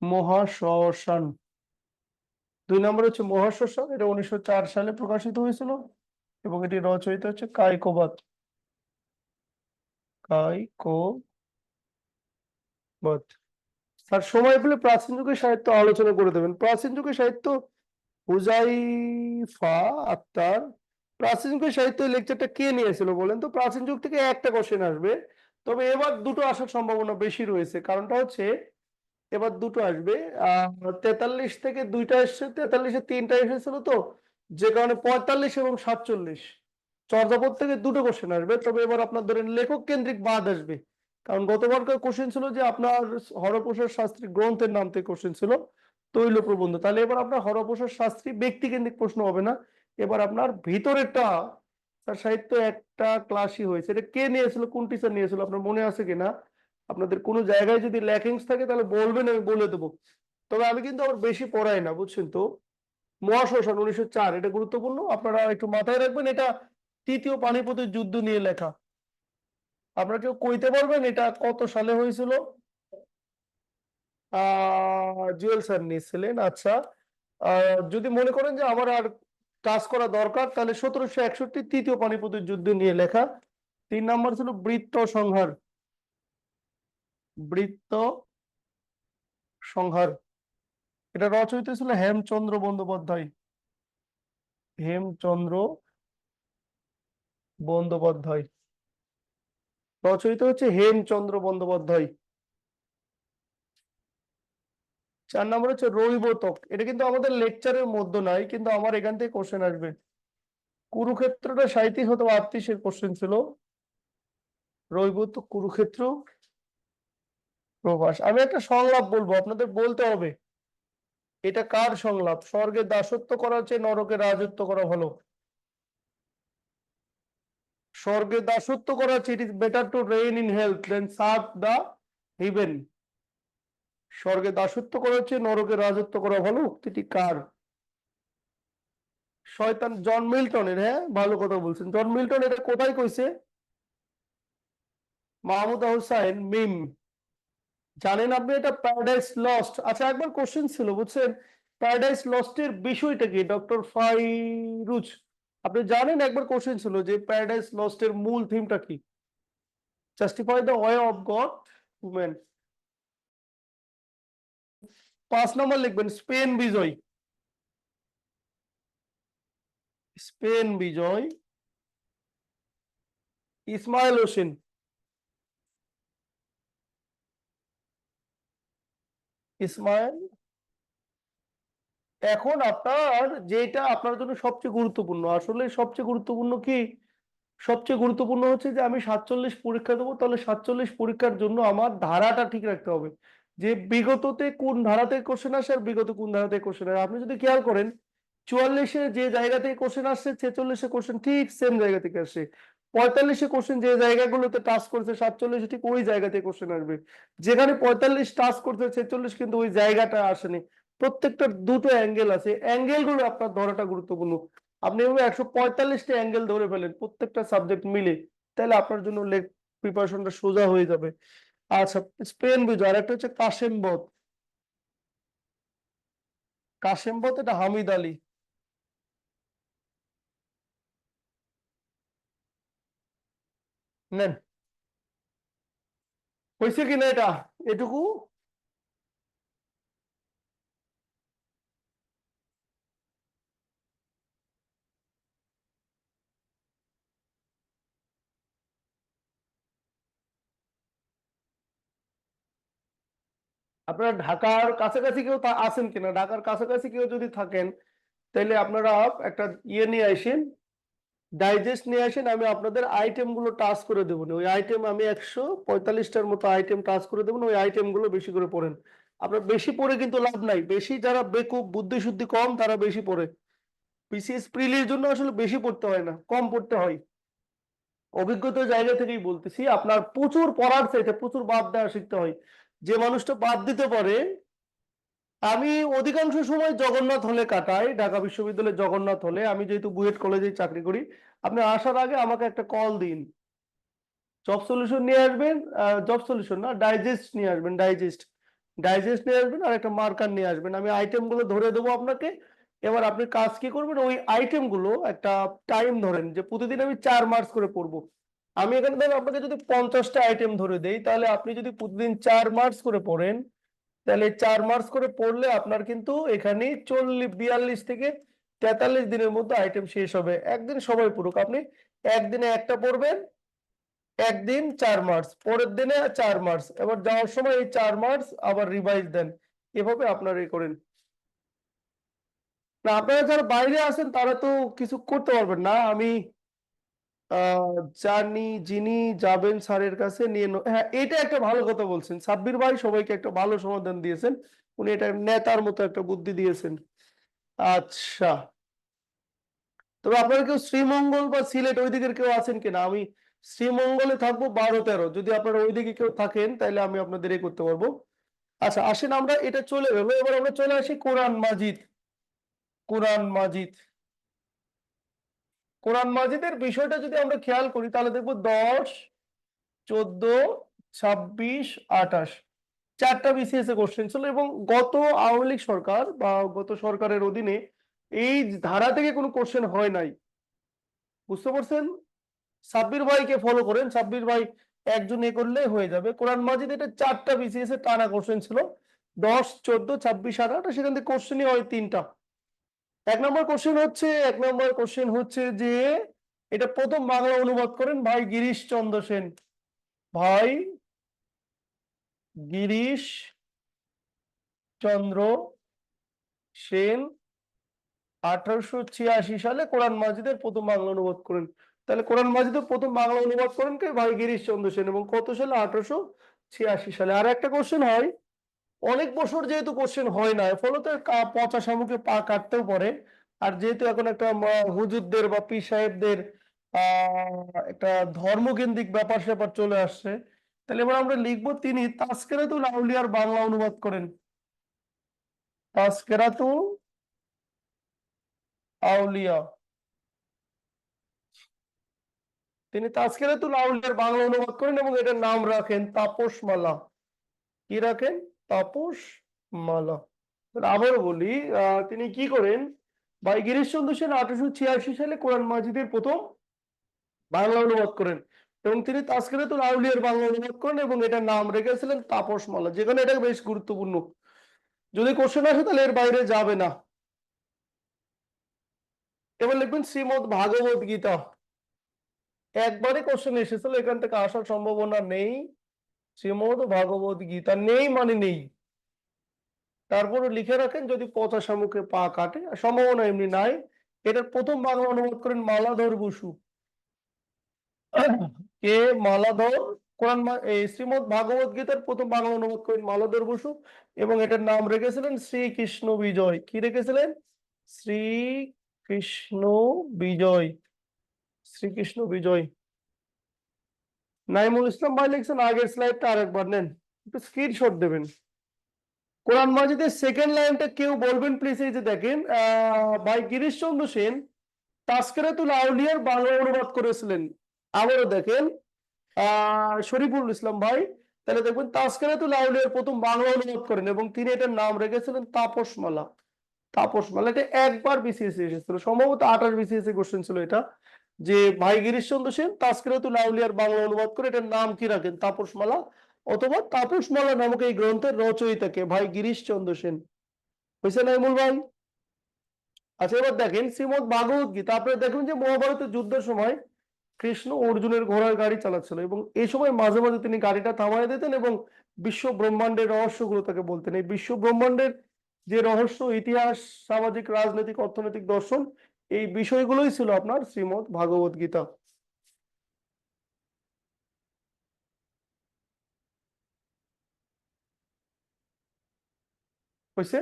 মহাশ্মশান। 2 নম্বর হচ্ছে মহাশ্মশান, এটা 1904 সালে প্রকাশিত হয়েছিল, এবং এটি রচয়িতা হচ্ছে কায়কোবাদ। কায়কোবাদ। আর সময় পেলে প্রাচীন যুগের সাহিত্য আলোচনা করে দেবেন। প্রাচীন যুগের সাহিত্য হুজাইফা আক্তার। প্রাচীন যুগের সাহিত্য লেকচারটা কে নিয়েছিল বলেন তো? প্রাচীন যুগ থেকে একটা কোশ্চেন আসবে, তবে এবার দুটো আসার সম্ভাবনা বেশি রয়েছে। কারণটা হচ্ছে এবার দুটো আসবে। 43 থেকে 2টা এসছে, 43-এ 3টা এসেছিল তো, যে কারণে 45 এবং 47 চর্যাপদ থেকে দুটো কোশ্চেন আসবে। তবে এবার আপনার ধরেন লেখক কেন্দ্রিক বাদ আসবে, কারণ গতবারকার কোশ্চেন ছিল যে আপনার হরপ্রসাদ শাস্ত্রী গ্রন্থের নাম থেকে কোশ্চেন ছিল তৈল প্রবন্ধ। তাহলে এবার আপনার হরপ্রসাদ শাস্ত্রী ব্যক্তি কেন্দ্রিক প্রশ্ন হবে না, এবার আপনার ভিতরেরটা। তার সাহিত্য একটা ক্লাসই হয়েছে, এটা কে নিয়েছিল, কোন টিচার নিয়েছিল, আপনার মনে আছে কিনা? আপনাদের কোনো জায়গায় যদি ল্যাকিংস থাকে তাহলে বলবেন, আমি বলে দেবো। তবে আমি কিন্তু আবার বেশি পড়াই না, বুঝছেন তো। মহাশ্মশান 1904, এটা গুরুত্বপূর্ণ, আপনারা একটু মাথায় রাখবেন। এটা তৃতীয় পানিপথের যুদ্ধ নিয়ে লেখা। আপনারা কেউ কইতে পারবেন এটা কত সালে হয়েছিল? জুয়েল স্যার নিয়েছিলেন, আচ্ছা। যদি মনে করেন যে আমার আর কাজ করা দরকার, তাহলে 1761 তৃতীয় পানিপথের যুদ্ধ নিয়ে লেখা। 3 নম্বর ছিল বৃত্ত সংহার। বৃত্ত সংহার, এটা রচয়িতা ছিল হেমচন্দ্র বন্দ্যোপাধ্যায়। হেমচন্দ্র বন্দ্যোপাধ্যায়, রচয়িতা হচ্ছে হেমচন্দ্র বন্দ্যোপাধ্যায়। 4 নম্বর হচ্ছে রৈবতক, এটা কিন্তু আমাদের লেকচারের মধ্যে নাই, কিন্তু আমার এখান থেকে কোশ্চেন আসবে। কুরুক্ষেত্রটা 37-38 কোশ্চেন ছিল। রৈবতক, কুরুক্ষেত্র, প্রভাস। আমি একটা সংলাপ বলবো, আপনাদের বলতে হবে এটা কার সংলাপ। স্বর্গে দাসত্ব করার চেয়ে নরকে রাজত্ব করা ভালো। স্বর্গে দাসত্ব করার চেয়ে it is better to reign in hell than serve the heaven. স্বর্গে দাসত্ব করার চেয়ে নরকে রাজত্ব করা ভালো, উক্তিটি কার? শয়তান জন মিল্টনের। হ্যাঁ, ভালো কথা বলছেন, জন মিল্টন এটা কোথায় কইছে? মাহমুদা হুসাইন মিম। জানেন আপনি এটা প্যারাডাইস লস্ট? আচ্ছা, একবার কোশ্চেন ছিল বুঝছেন, প্যারাডাইস লস্টের বিষয়টা কি ডক্টর ফাইরুজ? আপনি জানেন একবার কোশ্চেন ছিল যে প্যারাডাইস লস্টের মূল থিমটা কি? Justify the way of god women. 5 নম্বর লিখবেন স্পেন বিজয়। স্পেন বিজয়, ইসমাইল হোসেন। ইসমাইল। এখন আপনার যেটা আপনার জন্য সবচেয়ে গুরুত্বপূর্ণ, আসলে সবচেয়ে গুরুত্বপূর্ণ কি? সবচেয়ে গুরুত্বপূর্ণ হচ্ছে যে আমি 47 পরীক্ষা দেবো, তাহলে 47 পরীক্ষার জন্য আমার ধারাটা ঠিক রাখতে হবে, যে বিগততে কোন ধারাতে কোশ্চেন আসে আর বিগত কোন ধারাতে কোশ্চেন আসে। আপনি যদি খেয়াল করেন 44-এ যে জায়গা থেকে কোশ্চেন আসছে, 46-এ কোশ্চেন ঠিক সেম জায়গা থেকে আসছে। 45-এ কোশ্চেন যে জায়গাগুলোতে টাচ করছে 47-এ ঠিক ওই জায়গাতে কোশ্চেন আসবে। যেখানে 45 টাচ করছে 46 কিন্তু ওই জায়গাটা আসেনি। প্রত্যেকটা দুটো অ্যাঙ্গেল আছে, অ্যাঙ্গেল গুলো আপনার ধরাটা গুরুত্বপূর্ণ। আপনি এভাবে 145টা অ্যাঙ্গেল ধরে ফেলেন প্রত্যেকটা সাবজেক্ট মিলে, তাহলে আপনার জন্য প্রিপারেশনটা সোজা হয়ে যাবে। আচ্ছা, স্পেন বিজয়, আর একটা হচ্ছে কাশেম বধ। কাশেম বধ এটা হামিদ আলী। নেন, হয়েছে কিনা এটা, এটুকু। আপনারা ঢাকার কাছাকাছি কেউ আছেন কিনা? ঢাকার কাছাকাছি কেউ যদি থাকেন তাহলে আপনারা একটা ইয়ে নিয়ে আসেন, ডাইজেস্ট নিয়ে আসেন। আমি আপনাদের আইটেম গুলো টাচ করে দেবো, ওই আইটেম আমি 145টার মতো আইটেম টাচ করে দেবো, ওই আইটেম গুলো বেশি করে পড়েন। আপনার বেশি পড়ে কিন্তু লাভ নাই, বেশি যারা বেকুব বুদ্ধি শুদ্ধি কম তারা বেশি পড়ে। বিসিএস প্রিলির জন্য আসলে বেশি পড়তে হয় না, কম পড়তে হয়। অভিজ্ঞতার জায়গা থেকেই বলতেছি, আপনার প্রচুর পড়ার চাইতে প্রচুর বাদ দেওয়া শিখতে হয়। যে মানুষটা বাদ দিতে পারে, আমি অধিকাংশ সময় জগন্নাথ হলে কাটাই, ঢাকা বিশ্ববিদ্যালয়ের জগন্নাথ হলে। আমি যেহেতু বুয়েট কলেজে চাকরি করি, আপনি আসার আগে আমাকে একটা কল দিন, জব সলিউশন নিয়ে আসবেন। জব সলিউশন না, ডাইজেস্ট নিয়ে আসবেন, ডাইজেস্ট। ডাইজেস্ট নিয়ে আসবেন আর একটা মার্কার নিয়ে আসবেন, আমি আইটেম গুলো ধরে দেবো আপনাকে। এবার আপনি কাজ কি করবেন, ওই আইটেম গুলো একটা টাইম ধরেন যে প্রতিদিন আমি 4 মার্কস করে পড়বো। আমি এখানে ধরেন আপনাকে যদি 50টা আইটেম ধরে দেই, তাহলে আপনি যদি প্রতিদিন 4 মার্কস করে পড়েন, তাহলে 4 মার্কস করে পড়লে আপনার কিন্তু এখানে 42 থেকে 43 দিনের মধ্যে আইটেম শেষ হবে। একদিন সবাই পড়ুক, আপনি একদিনে একটা পড়বেন, একদিন 4 মার্কস, পরের দিনে 4 মার্কস, এবার যাওয়ার সময় এই 4 মার্কস আবার রিভাইজ দেন। এভাবে আপনারা এই করেন। না, আপনারা যারা বাইরে আছেন তারা তো কিছু করতে পারবেন না। আমি জানি, যিনি যাবেন স্যারের কাছে নিয়ে হ্যাঁ, এটা একটা ভালো কথা বলছেন, সাব্বির ভাই সবাইকে একটা ভালো সমাধান দিয়েছেন। উনি এটা নেতার মতো একটা বুদ্ধি দিয়েছেন। আচ্ছা, তবে আপনারা কেউ শ্রীমঙ্গল বা সিলেট ওই দিকের কেউ আছেন কিনা? আমি শ্রীমঙ্গলে থাকবো 12-13, যদি আপনারা ওইদিকে কেউ থাকেন তাহলে আমি আপনাদের এ করতে পারবো। আচ্ছা, আসেন আমরা এটা চলে গেলো, এবার আমরা চলে আসি কোরআন মাজিদ। কোরআন মাজিদ, কোরআন মাজিদের বিষয়টা যদি আমরা খেয়াল করি তাহলে দেখবো 10, 14, 26, 28 চারটা বিসিএস এ কোশ্চেন ছিল। এবং গত আওয়ামী লীগ সরকার বা গত সরকারের অধীনে এই ধারা থেকে কোনো কোশ্চেন হয় নাই, বুঝতে পারছেন? সাব্বির ভাইকে ফলো করেন, সাব্বির ভাই একজন এ করলে হয়ে যাবে। কোরআন মাজিদ এটা চারটা বিসিএস এ টানা কোশ্চেন ছিল, 10, 14, 26, 28, সেখান থেকে কোশ্চেনই হয় তিনটা। 1 নম্বর কোশ্চেন হচ্ছে যে এটা প্রথম বাংলা অনুবাদ করেন ভাই গিরিশ চন্দ্র সেন। ভাই গিরিশ চন্দ্র সেন 1886 সালে কোরআন মাজিদের প্রথম বাংলা অনুবাদ করেন। তাহলে কোরআন মাজিদের প্রথম বাংলা অনুবাদ করেন কে? ভাই গিরিশ চন্দ্র সেন। এবং কত সালে? 1886 সালে। আর একটা কোশ্চেন হয়, অনেক বছর যেহেতু কোশ্চেন হয় না, ফলতে পচা শামুকে পা কাটতেও পারে। আর যেহেতু এখন একটা হুজুরদের বা পীর সাহেবদের একটা ধর্মকেন্দ্রিক ব্যাপার স্যাপার চলে আসছে, তাহলে এবার আমরা লিখবো তিনি তাজকিরাতুল আউলিয়ার বাংলা অনুবাদ করেন। তাজকিরাতুল আউলিয়া, তিনি তাজকিরাতুল আউলিয়ার বাংলা অনুবাদ করেন এবং এটার নাম রাখেন তাপসমালা। কি রাখেন? তাপসমালা। আবারও বলি, তিনি কি করেন, ভাই গিরিশচন্দ্র সেন 1886 সালে কোরআন মাজিদের প্রথম বাংলা অনুবাদ করেন এবং তিনি তাজকিরাতুল আউলিয়ার বাংলা অনুবাদ করেন এবং এটার নাম রেখেছিলেন তাপসমালা। যেখানে এটা বেশ গুরুত্বপূর্ণ, যদি কোশ্চেন আসে তাহলে এর বাইরে যাবে না। এবার লিখবেন শ্রীমদ ভাগবত গীতা। একবারই কোশ্চেন এসেছিল, এখান থেকে আসার সম্ভাবনা নেই। শ্রীমদ ভাগবত গীতা নেই মানে নেই। তারপরে লিখে রাখেন যদি পচা শামুকে পা কাটে, সম্ভাবনা এমনি নাই। এটার প্রথম বাংলা অনুবাদ করেন মালাধর বসু। কে? মালাধর। এই শ্রীমদ ভাগবত গীতার প্রথম বাংলা অনুবাদ করেন মালাধর বসু এবং এটার নাম রেখেছিলেন শ্রীকৃষ্ণ বিজয়। কি রেখেছিলেন? শ্রীকৃষ্ণ বিজয়। শ্রীকৃষ্ণ বিজয়। নাইমুল ইসলাম ভাই লিখছেন, আগের স্লাইডটা আরেকবার নেন, একটু স্ক্রিনশট দেবেন। কোরআন মাজিদের সেকেন্ড লাইনটা কেউ বলবেন প্লিজ। এই যে দেখেন, ভাই গিরিশচন্দ্র সেন তাস্কেরাতুল আউলিয়ার বাংলা অনুবাদ করেছিলেন। আবারও দেখেন, শরীফুল ইসলাম ভাই, তাহলে দেখবেন তাস্কেরাতুল আউলিয়ার প্রথম বাংলা অনুবাদ করেন এবং তিনি এটার নাম রেখেছিলেন তাপসমালা। তাপসমালা এটা একবার বিসিএস এসেছিল, সম্ভবত 28 বিসিএস কোশ্চেন ছিল এটা, যে ভাই গিরিশচন্দ্র সেন তাস্কেরাতুল আউলিয়ার বাংলা অনুবাদ করে এটার নাম কি রাখেন, তাপসমালা, অথবা তাপসমালা নামক এই গ্রন্থের রচয়িতাকে ভাই গিরিশচন্দ্র সেন। হয়েছে নাইমুল ভাই? আচ্ছা, এবার দেখেন শ্রীমদ ভাগবত গীতা। আপনারা দেখুন যে মহাভারতের যুদ্ধের সময় কৃষ্ণ অর্জুনের ঘোড়ার গাড়ি চালাচ্ছিল এবং এই সময় মাঝে মাঝে তিনি গাড়িটা থামায় দিতেন এবং বিশ্ব ব্রহ্মাণ্ডের রহস্যগুলো তাকে বলতেন। এই বিশ্ব ব্রহ্মাণ্ডের যে রহস্য, ইতিহাস, সামাজিক, রাজনৈতিক, অর্থনৈতিক, দর্শন, এই বিষয়গুলোই ছিল আপনার শ্রীমদ ভাগবত গীতা। হয়েছে?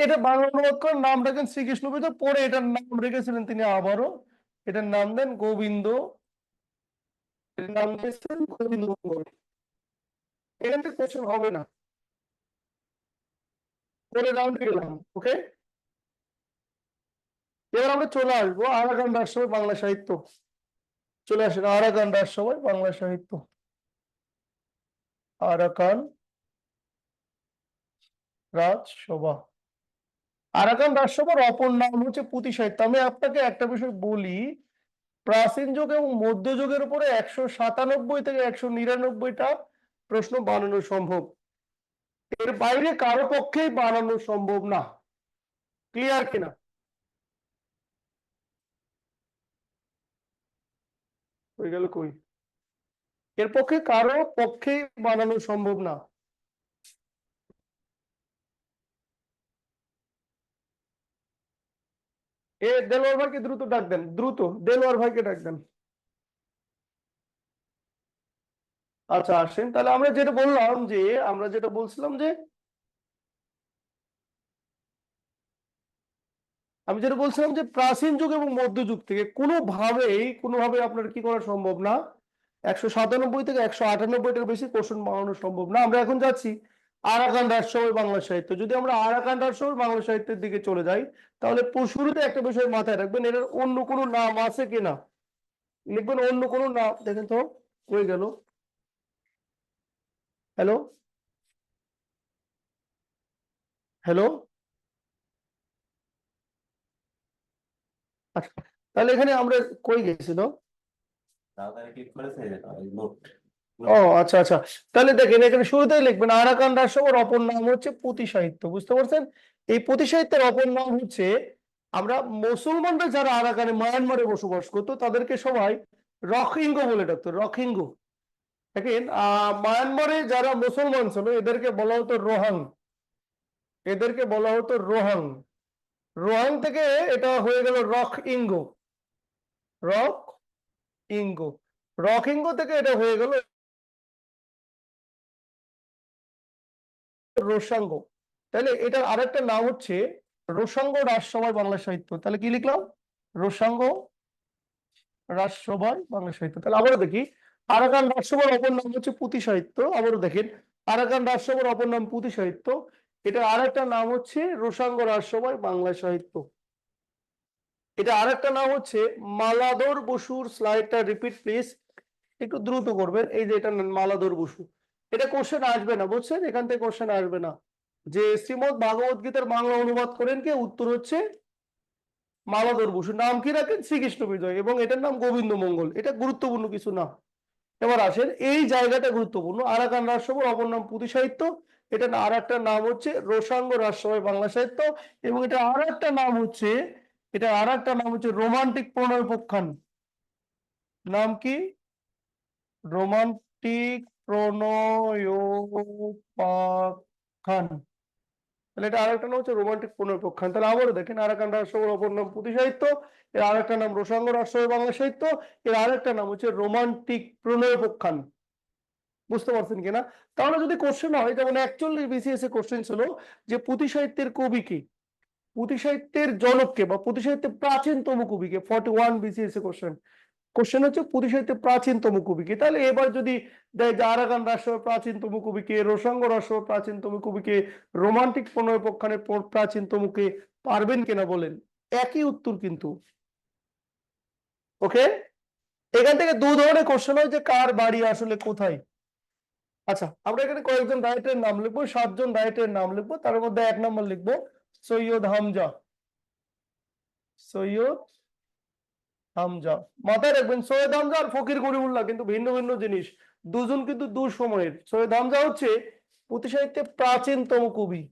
এটা বাংলা অনুবাদ করে নাম রাখেন শ্রীকৃষ্ণ বিজয়, পরে এটার নাম রেখেছিলেন তিনি আবারও, এটার নাম দেন গোবিন্দ, এটার নাম দিয়েছেন গোবিন্দ মঙ্গল। এখান থেকে কোশ্চেন হবে না, পরে রাউন্ডে গেলাম। ওকে, এবার আমরা চলে আসবো আরাকান রাজসভায় বাংলা সাহিত্য। চলে আসেন আরাকান রাজসভায় বাংলা সাহিত্য। আরাকান রাজসভা, আরাকান রাজসভার অপর নাম হচ্ছে পুঁথি সাহিত্য। আমি আপনাকে একটা বিষয় বলি, প্রাচীন যুগ এবং মধ্যযুগের উপরে 197 থেকে 199টা প্রশ্ন বানানো সম্ভব, এর বাইরে কারো পক্ষেই বানানো সম্ভব না। ক্লিয়ার কিনা? হয়ে গেল কই? এর পক্ষে কারো পক্ষেই বানানো সম্ভব না। দেলোয়ার ভাইকে দ্রুত ডাক দেন, দ্রুত দেলোয়ার ভাইকে ডাক দেন। আচ্ছা আসেন, তাহলে আমরা যেটা বললাম, যে আমরা যেটা বলছিলাম যে আমি যেটা বলছিলাম যে প্রাচীন যুগ এবং মধ্যযুগ থেকে কোনোভাবে আপনার কি করা সম্ভব না, 197 থেকে 198টার বেশি কোশ্চেন বানানো সম্ভব না। আমরা এখন যাচ্ছি আরাকান রাজসভায় বাংলা সাহিত্য। যদি আমরা আরাকান রাজসভায় বাংলা সাহিত্যের দিকে চলে যাই, তাহলে শুরুতে একটা বিষয় মাথায় রাখবেন, এটার অন্য কোনো নাম আছে কিনা। লিখবেন অন্য কোনো নাম। দেখেন তো হয়ে গেল। Hello, hello. আচ্ছা, তাহলে এখানে আমরা কই গেছিল? ও আচ্ছা আচ্ছা, তাহলে দেখেন এখানে শুরুতেই লিখবেন আরাকান রাজসভার অপর নাম হচ্ছে পুঁথি সাহিত্য। বুঝতে পারছেন? এই পুঁথি সাহিত্যের অপর নাম হচ্ছে, আমরা মুসলমানরা যারা আরাকানে মায়ানমারে বসবাস করতো তাদেরকে সবাই রখিঙ্গ বলে ডাকতো, রখিঙ্গ। দেখেন মায়ানমারে যারা মুসলমান ছিল এদেরকে বলা হতো রোহাং, এদেরকে বলা হতো রোহাং। রোহাং থেকে এটা হয়ে গেল রক ইঙ্গো, রক ইঙ্গো, রক ইঙ্গো থেকে এটা হয়ে গেল রোসাঙ্গ। তাহলে এটার আরেকটা নাম হচ্ছে রোসাঙ্গ রাজসভায় বাংলা সাহিত্য। তাহলে কি লিখলাম? রোসাঙ্গ রাজসভায় বাংলা সাহিত্য। তাহলে আবারও দেখি, আরাকান রাজসভার অপর নাম হচ্ছে পুঁথি সাহিত্য। আবারও দেখেন, আরাকান রাজসভার অপর নাম পুঁথি সাহিত্য, এটার আরেকটা নাম হচ্ছে রোসাঙ্গ রাজসভায় বাংলা সাহিত্য। এটা আরেকটা নাম হচ্ছে মালাধর বসুর। স্লাইডটা রিপিট প্লিজ, একটু দ্রুত করবেন। এই যে এটা মালাধর বসু, এটা কোশ্চেন আসবে না, বুঝছেন? এখান থেকে কোশ্চেন আসবে না। যে শ্রীমদ ভাগবত গীতার বাংলা অনুবাদ করেন কে? উত্তর হচ্ছে মালাধর বসু। নাম কি রাখেন? শ্রীকৃষ্ণ বিজয়, এবং এটার নাম গোবিন্দ মঙ্গল। এটা গুরুত্বপূর্ণ কিছু না। এবার আসেন, এই জায়গাটা গুরুত্বপূর্ণ। আরাকান রাজসভার অপর নাম পুঁথি সাহিত্য, এটা আর একটা নাম হচ্ছে রোসাঙ্গ রাজসভায় বাংলা সাহিত্য, এবং এটা আর একটা নাম হচ্ছে, এটা আর একটা নাম হচ্ছে রোমান্টিক প্রণয় উপাখ্যান। নাম কি? রোমান্টিক প্রণয়োপাখ্যান। তাহলে এটা আরেকটা নাম হচ্ছে রোমান্টিক প্রণয়োপাখ্যান। তাহলে আবারও দেখেন, আরাকান রাজসভার অপর নাম পুঁথি সাহিত্য, এর আরেকটা নাম রোসাঙ্গ রাজসভায় বাংলা সাহিত্য, এর আরেকটা নাম হচ্ছে রোমান্টিক প্রণয়োপাখ্যান। বুঝতে পারছেন কিনা? তাহলে যদি কোশ্চেন হয়, যেমন 41 বিসিএস এ কোশ্চেন ছিল যে পুঁথি সাহিত্যের কবি কে, পুঁথি সাহিত্যের জনক কে, বা পুঁথি সাহিত্যের প্রাচীনতম কবি কে, 41 বিসিএস এ কোশ্চেন। কোশ্চেন হচ্ছে পুঁথি সাহিত্যের প্রাচীনতম কবি কে। তাহলে এবার যদি দেয় যে আরাকান রাজসভার প্রাচীনতম কবি কে, রোসাঙ্গ রাজসভার প্রাচীনতম কবি কে, রোমান্টিক প্রণয় প্রখ্যানের প্রাচীনতম কে, পারবেন কিনা বলেন? একই উত্তর কিন্তু। ওকে, এখান থেকে দু ধরনের কোশ্চেন হয় যে কার বাড়ি আসলে কোথায়। আচ্ছা, আমরা এখানে কয়েকজন রাইটারের নাম লিখবো, 7জন রাইটারের নাম লিখবো। তার মধ্যে 1 নম্বর লিখবো সৈয়দ হামজা। সৈয়দ হামজা, মাথায় রাখবেন সৈয়দ হামজা আর ফকির গরিবুল্লাহ কিন্তু ভিন্ন ভিন্ন জিনিস, দুজন কিন্তু দু সময়ের। সৈয়দ হামজা হচ্ছে পুঁথি সাহিত্যের প্রাচীনতম কবি,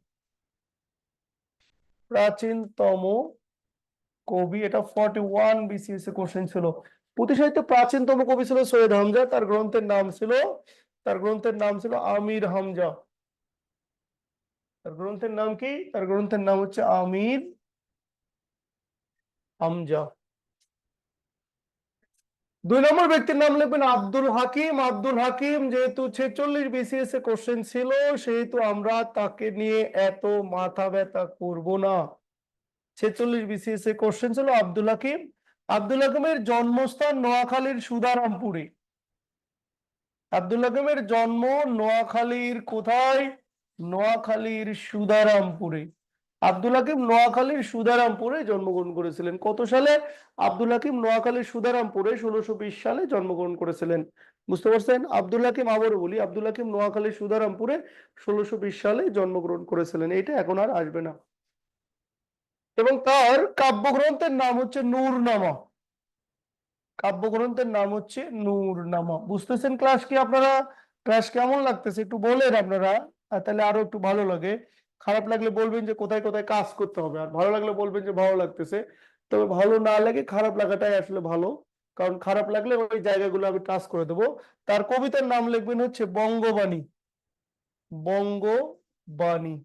প্রাচীনতম কবি। এটা 41 BCS এ কোশ্চেন ছিল। পুঁথি সাহিত্যের প্রাচীনতম কবি ছিল সৈয়দ হামজা। তার গ্রন্থের নাম ছিল আমির হামজা। তার গ্রন্থের নাম কি? তার গ্রন্থের নাম হচ্ছে আমির হামজা। 2 নম্বর ব্যক্তির নাম লিখবেন আব্দুল হাকিম। আব্দুল হাকিম যেহেতু 46 BCS এ কোশ্চেন ছিল, সেহেতু আমরা তাকে নিয়ে এত মাথা ব্যথা করব না। 46 BCS এ কোশ্চেন ছিল আব্দুল হাকিম। আব্দুল হাকিমের জন্মস্থান নোয়াখালীর সুধারামপুরে। আব্দুল হাকিমের জন্ম নোয়াখালীর কোথায়? নোয়াখালীর সুধারামপুরে। আব্দুল হাকিম নোয়াখালীর সুধারামপুরে জন্মগ্রহণ করেছিলেন। কত সালে? আব্দুল হাকিম নোয়াখালীর সুধারামপুরে 1620 সালে জন্মগ্রহণ করেছিলেন। বুঝতে পারছেন? আব্দুল হাকিম, আবারও বলি, আব্দুল হাকিম নোয়াখালীর সুধারামপুরে 1620 সালে জন্মগ্রহণ করেছিলেন। এটা এখন আর আসবে না। এবং তার কাব্যগ্রন্থের নাম হচ্ছে নূরনামা। কাব্যগ্রন্থের নাম হচ্ছে নূরনামা। বুঝতেছেন ক্লাস কি আপনারা? ক্লাস কেমন লাগতেছে একটু বলেন আপনারা, তাহলে আরো একটু ভালো লাগে। খারাপ লাগলে বলবেন যে কোথায় কোথায় কাজ করতে হবে, আর ভালো লাগলে বলবেন যে ভালো লাগতেছে। তবে ভালো না লাগে খারাপ লাগাটাই আসলে ভালো, কারণ খারাপ লাগলে ওই জায়গাগুলো আমি টাচ করে দেবো। তার কবিতার নাম লিখবেন হচ্ছে বঙ্গবাণী। বঙ্গবাণী।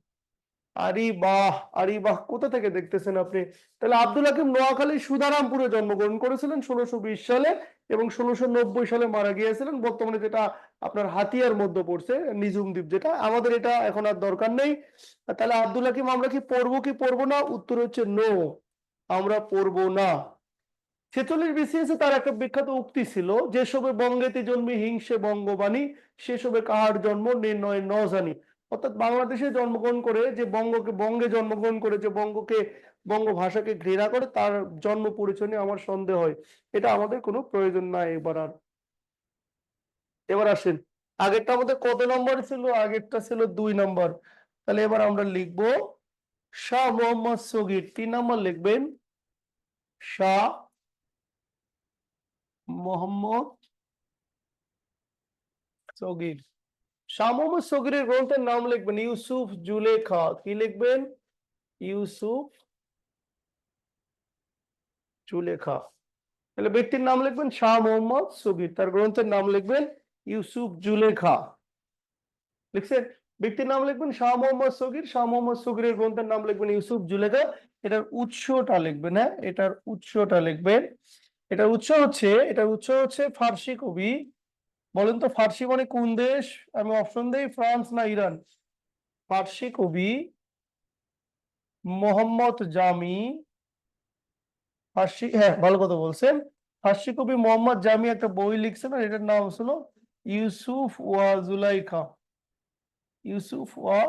আরে বাহ, আরে বাহ, কোথা থেকে দেখতেছেন আপনি? তাহলে আব্দুল হাকিম নোয়াখালীর সুধারামপুরে জন্মগ্রহণ করেছিলেন 1620 সালে এবং 1690 সালে মারা গিয়েছিলেন। বর্তমানে যেটা আপনার হাতিয়ার মধ্যে পড়ছে, নিঝুম দ্বীপ, যেটা আমাদের এটা এখন আর দরকার নেই। তাহলে আব্দুল হাকিম আমরা কি পড়বো কি পড়বো না? উত্তর হচ্ছে নো, আমরা পড়বো না। 46 BCS এ তার একটা বিখ্যাত উক্তি ছিল, যেসবে বঙ্গেতে জন্মে হিংসে বঙ্গবাণী, সেসবে কাহার জন্ম নির্ণয় ন জানি। অর্থাৎ বাংলাদেশে জন্মগ্রহণ করে যে বঙ্গে জন্মগ্রহণ করে যে বঙ্গ ভাষাকে ঘৃণা করে, তার জন্ম পরিচয় নিয়ে আমার সন্দেহ হয়। এটা আমাদের কোনো প্রয়োজন নাই এবার আর। এবার আসেন, আগেরটা আমাদের কত নম্বর ছিল? আগেরটা ছিল 2 নম্বর। তাহলে এবার আমরা লিখবো শাহ মোহাম্মদ সগীর। 3 নম্বর লিখবেন শাহ মোহাম্মদ সগীর। শাহ মোহাম্মদ সগীরের গ্রন্থের নাম লিখবেন ইউসুফ জুলেখা। কি লিখবেন? ইউসুফ জুলেখা। তাহলে ব্যক্তির নাম লিখবেন শাহ মোহাম্মদ সগীর, তার গ্রন্থের নাম লিখবেন ইউসুফ জুলেখা। লিখছেন? ব্যক্তির নাম লিখবেন শাহ মোহাম্মদ সগীর, শাহ মোহাম্মদ সগীরের গ্রন্থের নাম লিখবেন ইউসুফ জুলেখা। এটার উৎসটা লিখবেন, হ্যাঁ, এটার উৎসটা লিখবেন। এটার উৎস হচ্ছে ফার্সি কবি। বলেন তো ফার্সি মানে কোন দেশ? আমি অপশন দেই, ফ্রান্স না ইরান? ফার্সি কবি মোহাম্মদ জামি। ফার্সি, হ্যাঁ, ভালো কথা বলছেন। ফার্সি কবি মোহাম্মদ জামি একটা বই লিখছেন, আর এটার নাম ছিল ইউসুফ ওয়া জুলাইখা। ইউসুফ ওয়া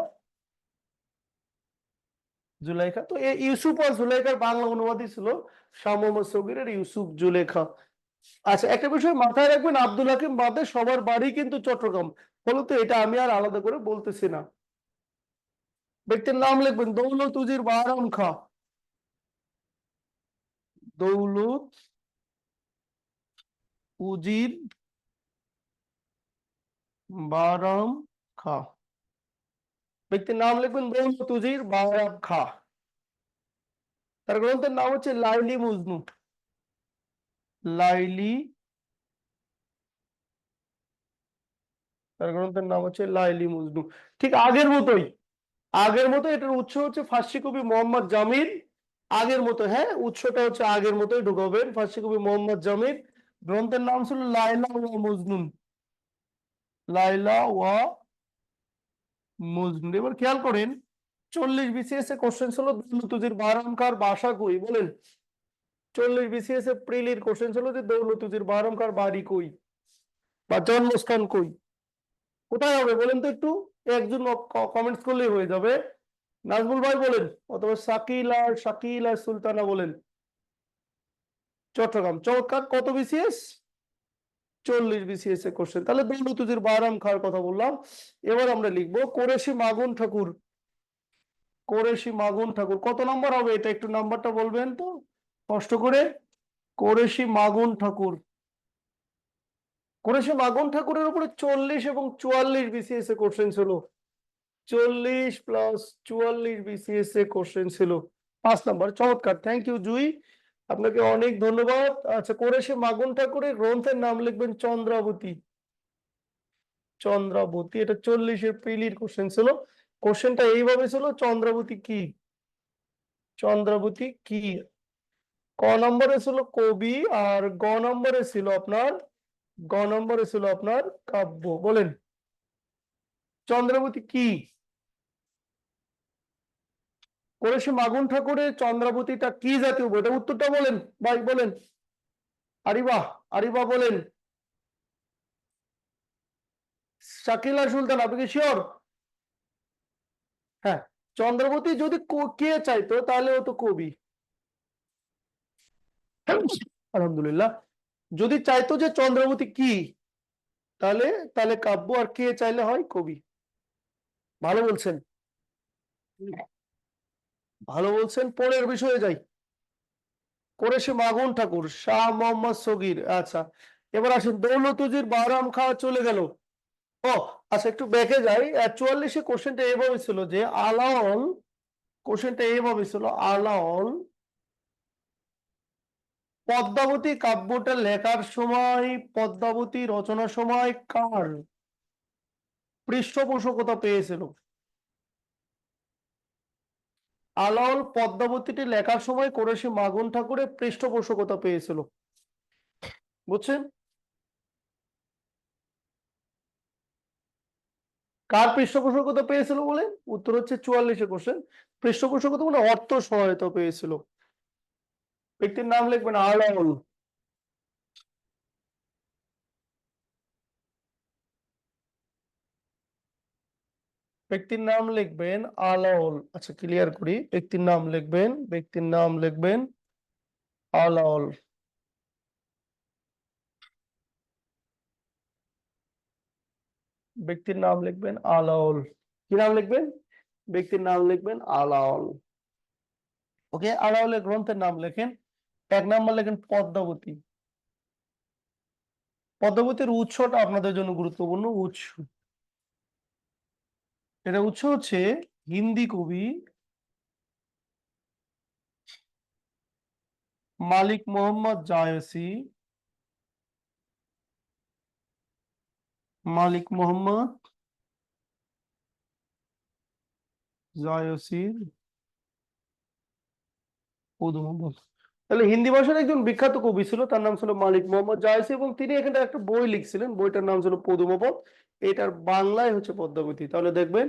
জুলাইখা। তো এই ইউসুফ ওয়া জুলাইখার বাংলা অনুবাদই ছিল শাহ মোহাম্মদ সগীরের ইউসুফ জুলেখা। আচ্ছা, একটা বিষয় মাথায় রাখবেন, আব্দুল হাকিম বাদে সবার বাড়ি কিন্তু চট্টগ্রাম। ফলত এটা আমি আর আলাদা করে বলতেছি না। ব্যক্তির নাম লিখবেন দৌলত উজির বাহরাম খা। দৌলত উজির বাহরাম খা। ব্যক্তির নাম লিখবেন দৌলত উজির বাহরাম খা। তার গ্রন্থের নাম হচ্ছে লাইলি মজনু। লাইলি, তার গ্রন্থের নাম হচ্ছে লাইলি মজনু। ঠিক আগের মতো এটার উৎস হচ্ছে ফার্সি কবি মোহাম্মদ জামির। আগের মতো, হ্যাঁ, উৎসটা হচ্ছে আগের মতোই ঢুকাবেন, ফার্সি কবি মোহাম্মদ জামির। গ্রন্থের নাম ছিল লাইলা ওয়া মজনুন। লাইলা ওয়া মজনুন। এবার খেয়াল করেন, 40 BCS এ কোশ্চেন ছিল দৌলত উজির বাহরাম খার বাসা কই বলেন? 40 বিসিএস এ প্রিলির কোশ্চেন ছিল যে দৌলতুজির বারংকার বাড়ি কই বা জন্মস্থান কই, কোথায় হবে বলেন তো একটু, একজন কমেন্টস করলেই হয়ে যাবে। নাজমুল ভাই বলেন, অথবা শাকিল আর সুলতানা বলেন। চট্টগ্রাম, চমৎকার। কত বিসিএস? 40 বিসিএস এর কোশ্চেন। তাহলে দৌলতুজির বারাম খাওয়ার কথা বললাম। এবার আমরা লিখবো কোরেশি মাগুন ঠাকুর। কোরেশি মাগুন ঠাকুর কত নম্বর হবে এটা একটু নাম্বারটা বলবেন তো কষ্ট করে। কোরেশি মাগুন ঠাকুর, কোরেশি মাগুন ঠাকুরের উপরে 40 এবং 44 বিসিএস এ কোশ্চেন ছিল। 40 প্লাস 44 বিসিএস এ কোশ্চেন ছিল 5 নাম্বার। চমৎকার, থ্যাংক ইউ জুই, আপনাকে অনেক ধন্যবাদ। আচ্ছা, কোরেশি মাগুন ঠাকুরের গ্রন্থের নাম লিখবেন চন্দ্রাবতী। চন্দ্রাবতী, এটা 40 এর প্রিলির কোশ্চেন ছিল। কোশ্চেনটা এইভাবে ছিল, চন্দ্রাবতী কি? চন্দ্রাবতী কি? ক নম্বরে ছিল কবি, আর গ নম্বরে ছিল আপনার কাব্য। বলেন চন্দ্রাবতী কি? কোরেশি মাগুন ঠাকুরের চন্দ্রাবতীটা কি জাতীয় বই? এটা উত্তরটা বলেন ভাই, বলেন। আরিবা, আরিবা বলেন। শাকিলা সুলতান, আপনি কি শিওর? হ্যাঁ, চন্দ্রাবতী যদি কে চাইতো তাহলে ও তো কবি। আলহামদুলিল্লাহ। যদি চাইতো যে চন্দ্রাবতী কি, তাহলে তাহলে কাব্য, আর কে চাইলে হয় কবি। ভালো বলছেন, ভালো বলছেন। পরের বিষয়ে যাই। কোরেশি মাগুন ঠাকুর, শাহ মোহাম্মদ সগির। আচ্ছা, এবার আসেন, দৌলতুজির বাহরাম খাওয়া চলে গেল। ও আচ্ছা, একটু ব্যাকে যাই। 44 কোশ্চেনটা এভাবে ছিল যে আলাওল, কোশ্চেনটা এভাবে ছিল, আলাওল পদ্মাবতী কাব্যটা লেখার সময়, পদ্মাবতী রচনার সময় কার পৃষ্ঠপোষকতা পেয়েছিল? আলাওল পদ্মাবতীটি লেখার সময় কোরেশি মাগুন ঠাকুরের পৃষ্ঠপোষকতা পেয়েছিল, বুঝছেন? কার পৃষ্ঠপোষকতা পেয়েছিল বলে? উত্তর হচ্ছে 44 কোশ্চেন। পৃষ্ঠপোষকতা মানে অর্থ সহায়তা পেয়েছিল। ব্যক্তির নাম লিখবেন আলাওল। ব্যক্তির নাম লিখবেন আলাওল। আচ্ছা, ক্লিয়ার করি, ব্যক্তির নাম লিখবেন আলাওল। ব্যক্তির নাম লিখবেন আলাওল। কি নাম লিখবেন? ব্যক্তির নাম লিখবেন আলাওল। ওকে, আলাওলের গ্রন্থের নাম লেখেন। 1 নাম্বার লেখেন পদ্মাবতী। পদ্মাবতীর উৎসটা আপনাদের জন্য গুরুত্বপূর্ণ। উৎস, এটা উৎস হচ্ছে হিন্দি কবি মালিক মোহাম্মদ জায়সী। মালিক মোহাম্মদ জায়সীর পদুমবত। তাহলে হিন্দি ভাষার একজন বিখ্যাত কবি ছিল, তার নাম ছিল মালিক মোহাম্মদ জায়সী, এবং তিনি এখানে একটা বই লিখছিলেন, বইটার নাম ছিল পদুমপদ। এটার বাংলায় হচ্ছে পদ্মাবতী। তাহলে দেখবেন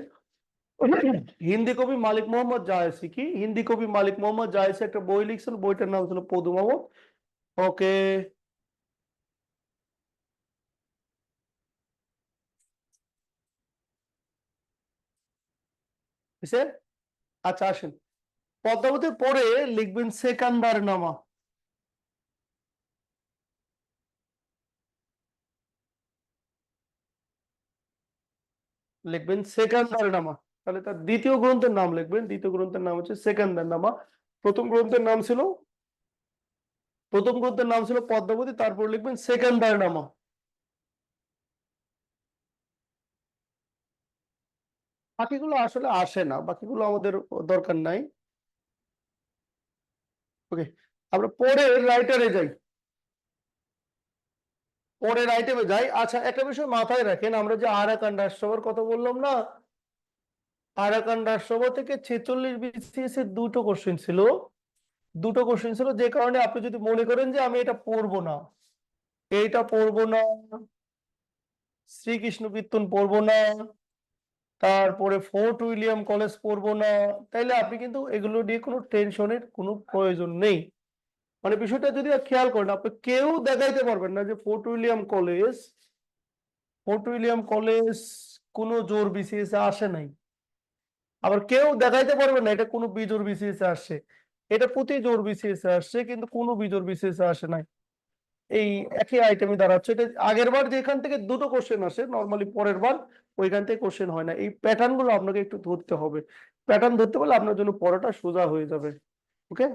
হিন্দি কবি মালিক মোহাম্মদ জায়সী, কি হিন্দি কবি মালিক মোহাম্মদ জায়সী একটা বই লিখছিল, বইটার নাম ছিল পদুমপদ। ওকে, আচ্ছা আসেন, পদ্মাবতীর পরে লিখবেন সেকান্দার নামা। লিখবেন সেকান্দার নামা। তাহলে তার দ্বিতীয় গ্রন্থের নাম লিখবেন, দ্বিতীয় গ্রন্থের নাম হচ্ছে সেকান্দার নামা। প্রথম গ্রন্থের নাম ছিল, প্রথম গ্রন্থের নাম ছিল পদ্মাবতী, তারপর লিখবেন সেকান্দার নামা। বাকিগুলো আসলে আসে না, বাকিগুলো আমাদের দরকার নাই। ওকে, আমরা পরের রাইটারে যাই, পরের আইটেমে যাই। আচ্ছা, একটা বিষয় মাথায় রাখেন, আমরা যে আরাকান রাজসভার কথা বললাম না, আরাকান রাজসভা থেকে 46 বিসিএস এর দুটো কোশ্চেন ছিল, যে কারণে আপনি যদি মনে করেন যে আমি এটা পড়বো না, এইটা পড়বো না, শ্রীকৃষ্ণ কীর্তন পড়বো না, তারপরে ফোর্ট উইলিয়াম কলেজ পড়বো না, তাইলে আপনি কিন্তু এগুলো নিয়ে কোনো টেনশনের কোনো প্রয়োজন নেই। মানে বিষয়টা যদি খেয়াল করেন, আপনি কেউ দেখাইতে পারবেন না যে ফোর্ট উইলিয়াম কলেজ কোনো জোর বিসিএস এ আসে নাই। আবার কেউ দেখাইতে পারবে না এটা কোনো বিজোড় বিসিএস এ আসছে। এটা প্রতি জোড় বিসিএস এ আসছে, কিন্তু কোনো বিজোড় বিসিএস এ আসে নাই। এই একই আইটেমে দাঁড়াচ্ছে। এটা আগের বার যেখান থেকে দুটো কোশ্চেন আসে নর্মালি, পরের বার ওইখান থেকে কোশ্চেন হয় না। এই প্যাটার্ন গুলো আপনাকে একটু ধরতে হবে। প্যাটার্ন ধরতে পারলে আপনার জন্য পড়াটা সোজা হয়ে যাবে। ওকে,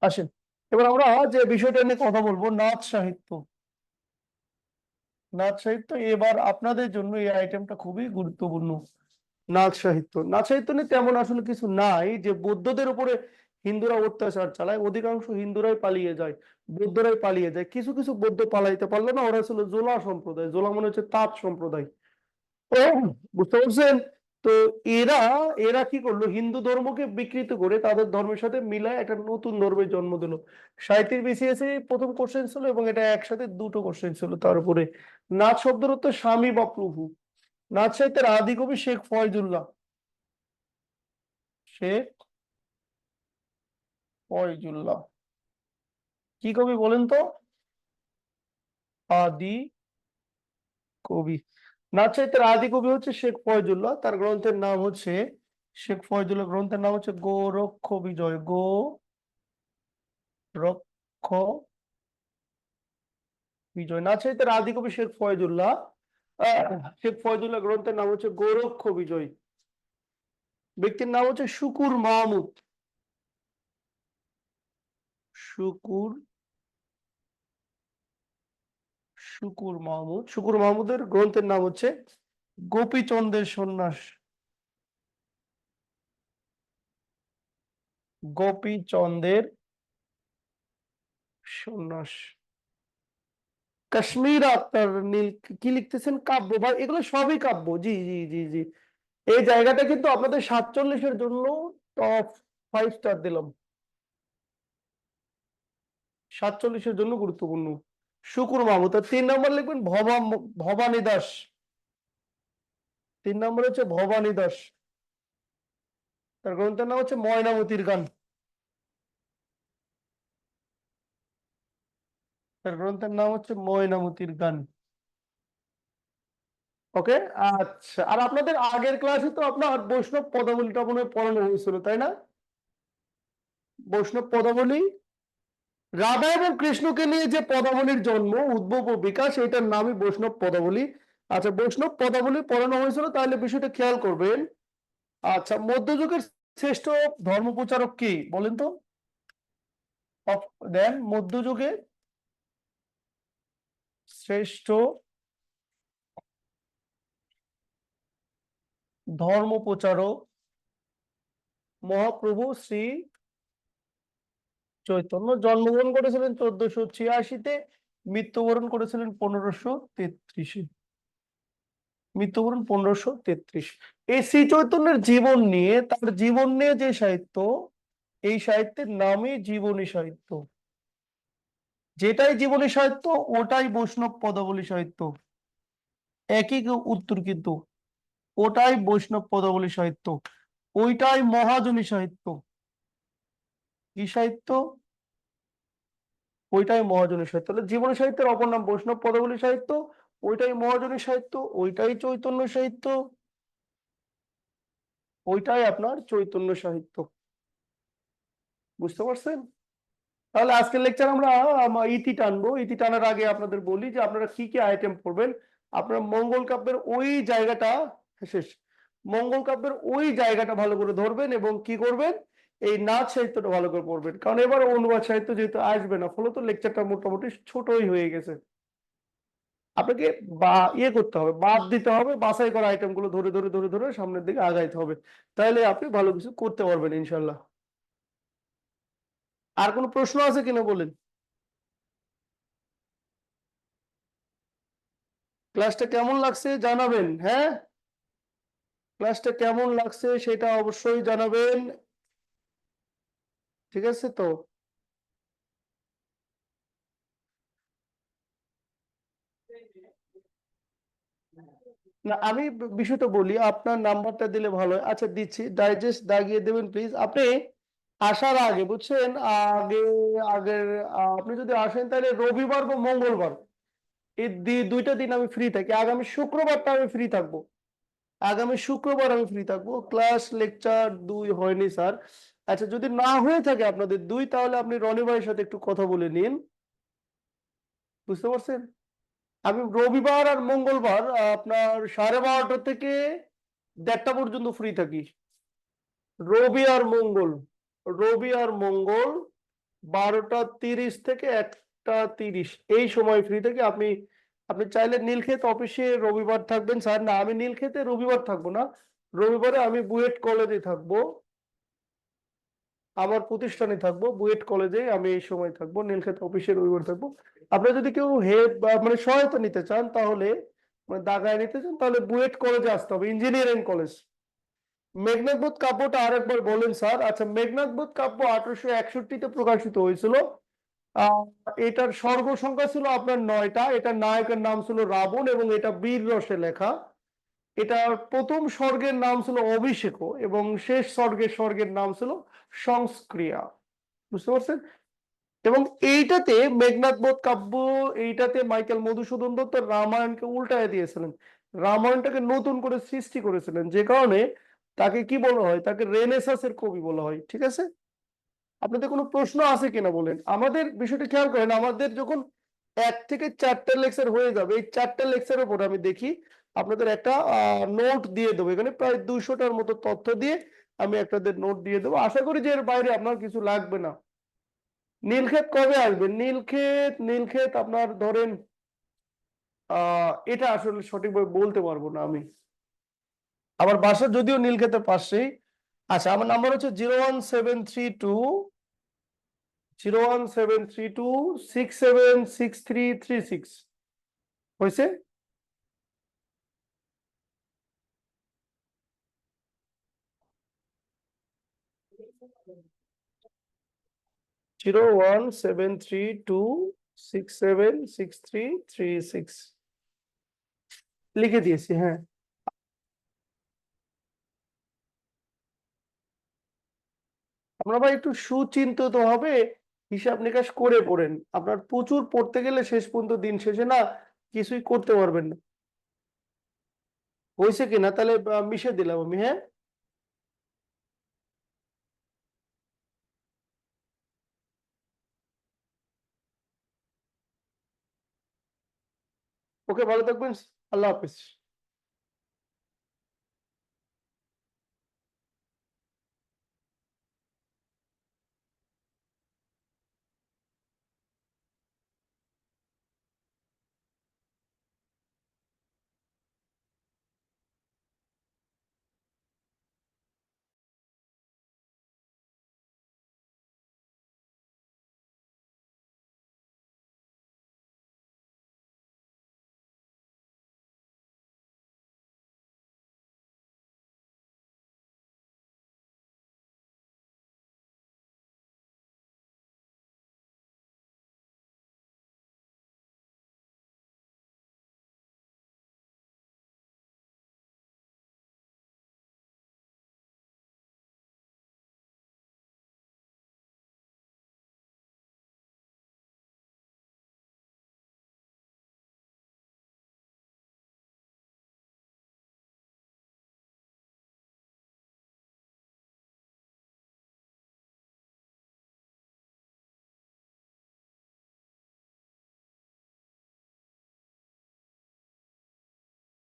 আসেন এবার আমরা যে বিষয়টা নিয়ে কথা বলবো, নাচ সাহিত্য। নাচ সাহিত্য এবার আপনাদের জন্য এই আইটেমটা খুবই গুরুত্বপূর্ণ। নাচ সাহিত্য নিয়ে তেমন আসলে কিছু নাই। যে বৌদ্ধদের উপরে হিন্দুরা অত্যাচার চালায়, অধিকাংশ হিন্দুরাই পালিয়ে যায়, বৌদ্ধরাই পালিয়ে যায়। কিছু কিছু বৌদ্ধ পালাইতে পারলো না, ওরা ছিল জোলা সম্প্রদায়। জোলা মনে হচ্ছে তাঁত সম্প্রদায়। ও, বুঝতে পারছেন? তো এরা এরা কি করলো, হিন্দু ধর্মকে বিকৃত করে তাদের ধর্মের সাথে মিলায় একটা নতুন ধর্মের জন্ম দিল। সাহিত্যের বিসিএস প্রথম কোশ্চেন ছিল, এবং এটা একসাথে দুটো কোশ্চেন ছিল তার উপরে। নাচ শব্দের অর্থ স্বামী বা প্রভু। নাচ সাহিত্যের আদি কবি শেখ ফয়জুল্লাহ। শেখ ফয়জুল্লাহ কি কবি বলেন তো? আদি কবি। নাচ সাহিত্যের আদি কবি হচ্ছে শেখ ফয়জুল্লাহ। তার গ্রন্থের নাম হচ্ছে, শেখ ফয়জুল্লাহ গ্রন্থের নাম হচ্ছে গোরক্ষ বিজয়। গোরক্ষ বিজয়। নাচ সাহিত্যের আদি কবি শেখ ফয়জুল্লাহ। শেখ ফয়জুল্লাহ গ্রন্থের নাম হচ্ছে গোরক্ষ বিজয়। ব্যক্তির নাম হচ্ছে শুকুর মাহমুদ। শুকুর শুকুর মাহমুদের গ্রন্থের নাম হচ্ছে গোপীচন্দ্রের সন্ন্যাস। গোপীচন্দ্রের সন্ন্যাস। কাশ্মীর আক্তার নীল কি লিখতেছেন? কাব্য ভাই, এগুলো সবই কাব্য। জি জি জি জি। এই জায়গাটা কিন্তু আপনাদের 47-এর জন্য টপ 5 স্টার দিলাম। 47-এর জন্য গুরুত্বপূর্ণ। শুকুর মাহমুদ। আর 3 নম্বর লিখবেন ভবানী দাস। 3 নম্বর হচ্ছে ভবানী দাস। তার গ্রন্থের নাম হচ্ছে ময়নামতির গান। তার গ্রন্থের নাম হচ্ছে ময়নামতির গান। ওকে, আচ্ছা। আর আপনাদের আগের ক্লাসে তো আপনার বৈষ্ণব পদাবলীটা মনে হয় পড়ানো হয়েছিল, তাই না? বৈষ্ণব পদাবলী, রাধা এবং কৃষ্ণকে নিয়ে যে পদাবলীর জন্ম, উদ্ভব ও বিকাশ, এটার নামই বৈষ্ণব পদাবলী। আচ্ছা, বৈষ্ণব পদাবলী পড়ানো হয়েছিল, তাহলে বিষয়টা খেয়াল করবেন। আচ্ছা, মধ্যযুগের শ্রেষ্ঠ ধর্ম প্রচারক কি বলেন তো? দেন মধ্যযুগে শ্রেষ্ঠ ধর্ম প্রচারক মহাপ্রভু শ্রী চৈতন্য। জন্মগ্রহণ করেছিলেন 1486-তে, মৃত্যুবরণ করেছিলেন 1533-এ। মৃত্যুবরণ 1533। এই শ্রী চৈতন্যের জীবন নিয়ে, তার জীবন নিয়ে যে সাহিত্য, এই সাহিত্যের নামই জীবনী সাহিত্য। যেটাই জীবনী সাহিত্য ওটাই বৈষ্ণব পদাবলী সাহিত্য। একই উত্তর কিন্তু। ওটাই বৈষ্ণব পদাবলী সাহিত্য, ওইটাই মহাজনী সাহিত্য। কি সাহিত্য? ওইটাই মহাজনী সাহিত্য। তাহলে জীবনী সাহিত্যের অপর নাম বৈষ্ণব পদাবলী সাহিত্য, ওইটাই মহাজনী সাহিত্য, ওইটাই চৈতন্য সাহিত্য, ওইটাই আপনার চৈতন্য সাহিত্য। বুঝতে পারছেন? তাহলে আজকের লেকচার আমরা ইতি টানবো। ইতি টানার আগে আপনাদের বলি যে আপনারা কি কি আইটেম পড়বেন। আপনারা মঙ্গল কাব্যের ওই জায়গাটা শেষ, মঙ্গল কাব্যের ওই জায়গাটা ভালো করে ধরবেন, এবং কি করবেন, এই নাচ সাহিত্যটা ভালো করে পড়বেন। কারণ এবার অনুবাদ সাহিত্য যেহেতু আসবে না, ফলত লেকচারটা মোটামুটি ছোটই হয়ে গেছে। আপনাকে বা করতে হবে, বাদ দিতে হবে, বাছাই করা আইটেম গুলো ধরে ধরে ধরে ধরে সামনের দিকে আগাইতে হবে। তাহলে আপনি ভালো কিছু করতে পারবেন ইনশাল্লাহ। আর কোনো প্রশ্ন আছে কিনা বলেন? ক্লাসটা কেমন লাগছে জানাবেন, হ্যাঁ? ক্লাসটা কেমন লাগছে সেটা অবশ্যই জানাবেন। ঠিক আছে তো? না, আমি বিষয়টা বলি, আপনার নাম্বারটা দিলে ভালো হয়। আচ্ছা, দিচ্ছি, ডাইজেস্ট দাগিয়ে দেবেন প্লিজ। আপনি আসার আগে বুঝছেন, আগে আগের আপনি যদি আসেন তাহলে রবিবার বা মঙ্গলবার, এই দুইটা দিন আমি ফ্রি থাকি। আগামী শুক্রবারটা আমি ফ্রি থাকবো। আগামী শুক্রবার আমি ফ্রি থাকবো। ক্লাস লেকচার 2 হয়নি স্যার। আচ্ছা, যদি না হয়ে থাকে আপনাদের 2, তাহলে আপনি রনি ভাইয়ের সাথে একটু কথা বলে নিন। বুঝতে পারছেন? আমি রবিবার আর মঙ্গলবার আপনার 12:30 থেকে 1:30 পর্যন্ত ফ্রি থাকি। রবি আর মঙ্গল, রবি আর মঙ্গল 12:30 থেকে 1:30 এই সময় ফ্রি থেকে আপনি আপনি চাইলে নীলক্ষেত অফিসে রবিবার থাকবেন স্যার। না, আমি নীলক্ষেতে রবিবার থাকবো না। রবিবারে আমি বুয়েট কলেজে থাকবো, আমার প্রতিষ্ঠানে থাকবো। বুয়েট কলেজে আমি এই সময় থাকবো, নীলক্ষেত অফিসে রবিবার থাকবো। আপনারা যদি কেউ হেল্প বা মানে সহায়তা নিতে চান, তাহলে মানে দাগায় নিতে চান, তাহলে বুয়েট কলেজে আসতে হবে, ইঞ্জিনিয়ারিং কলেজ। মেঘনাদ বধ কাব্যটা আরেকবার বলেন স্যার। আচ্ছা, মেঘনাদ বধ কাব্য 1861-তে প্রকাশিত হয়েছিল। আহ, এটার সর্গ সংখ্যা ছিল আপনার 9টা। এটার নায়কের নাম ছিল রাবণ এবং এটা বীর রসে লেখা। এটার প্রথম স্বর্গের নাম ছিল অভিষেক এবং শেষ স্বর্গের নাম ছিল সংস্ক্রিয়া। বুঝতে পারছেন? এবং এইটাতে মেঘনাদ বধ কাব্য, এইটাতে মাইকেল মধুসূদন দত্ত রামায়ণকে উল্টায় দিয়েছিলেন। রামায়ণটাকে নতুন করে সৃষ্টি করেছিলেন, যে কারণে তাকে কি বলা হয়, তাকে রেনেসাসের কবি বলা হয়। ঠিক আছে? আপনাদের কোনো প্রশ্ন আছে কিনা বলেন। আমাদের বিষয়টা খেয়াল করেন, আমাদের যখন 1 থেকে 4টা লেকচার হয়ে যাবে, এই 4টা লেকচারের উপর আমি দেখি আপনাদের একটা নোট দিয়ে দেবো। এখানে প্রায় 200টার মতো তথ্য দিয়ে আমি আপনাদের নোট দিয়ে দেবো। আশা করি যে এর বাইরে আপনার কিছু লাগবে না। নীলক্ষেত কবে আসবেন? নীলক্ষেত নীলক্ষেত আপনার ধরেন এটা আসলে সঠিকভাবে বলতে পারবো না আমি। আমার বাসা যদিও নীলক্ষেতের পাশেই। আচ্ছা, আমার নাম্বার হচ্ছে 01732 হয়েছে? +173267636 লিখে দিয়েছি, হ্যাঁ। আপনারা ভাই একটু সুচিন্তিত হবে হিসাব নিকাশ করে পড়েন। আপনার প্রচুর পড়তে গেলে শেষ পর্যন্ত দিন শেষে না কিছুই করতে পারবেন না। হয়েছে কিনা তাহলে মিশে দিলাম আমি, হ্যাঁ। ওকে, ভালো থাকবেন। আল্লাহ হাফিজ।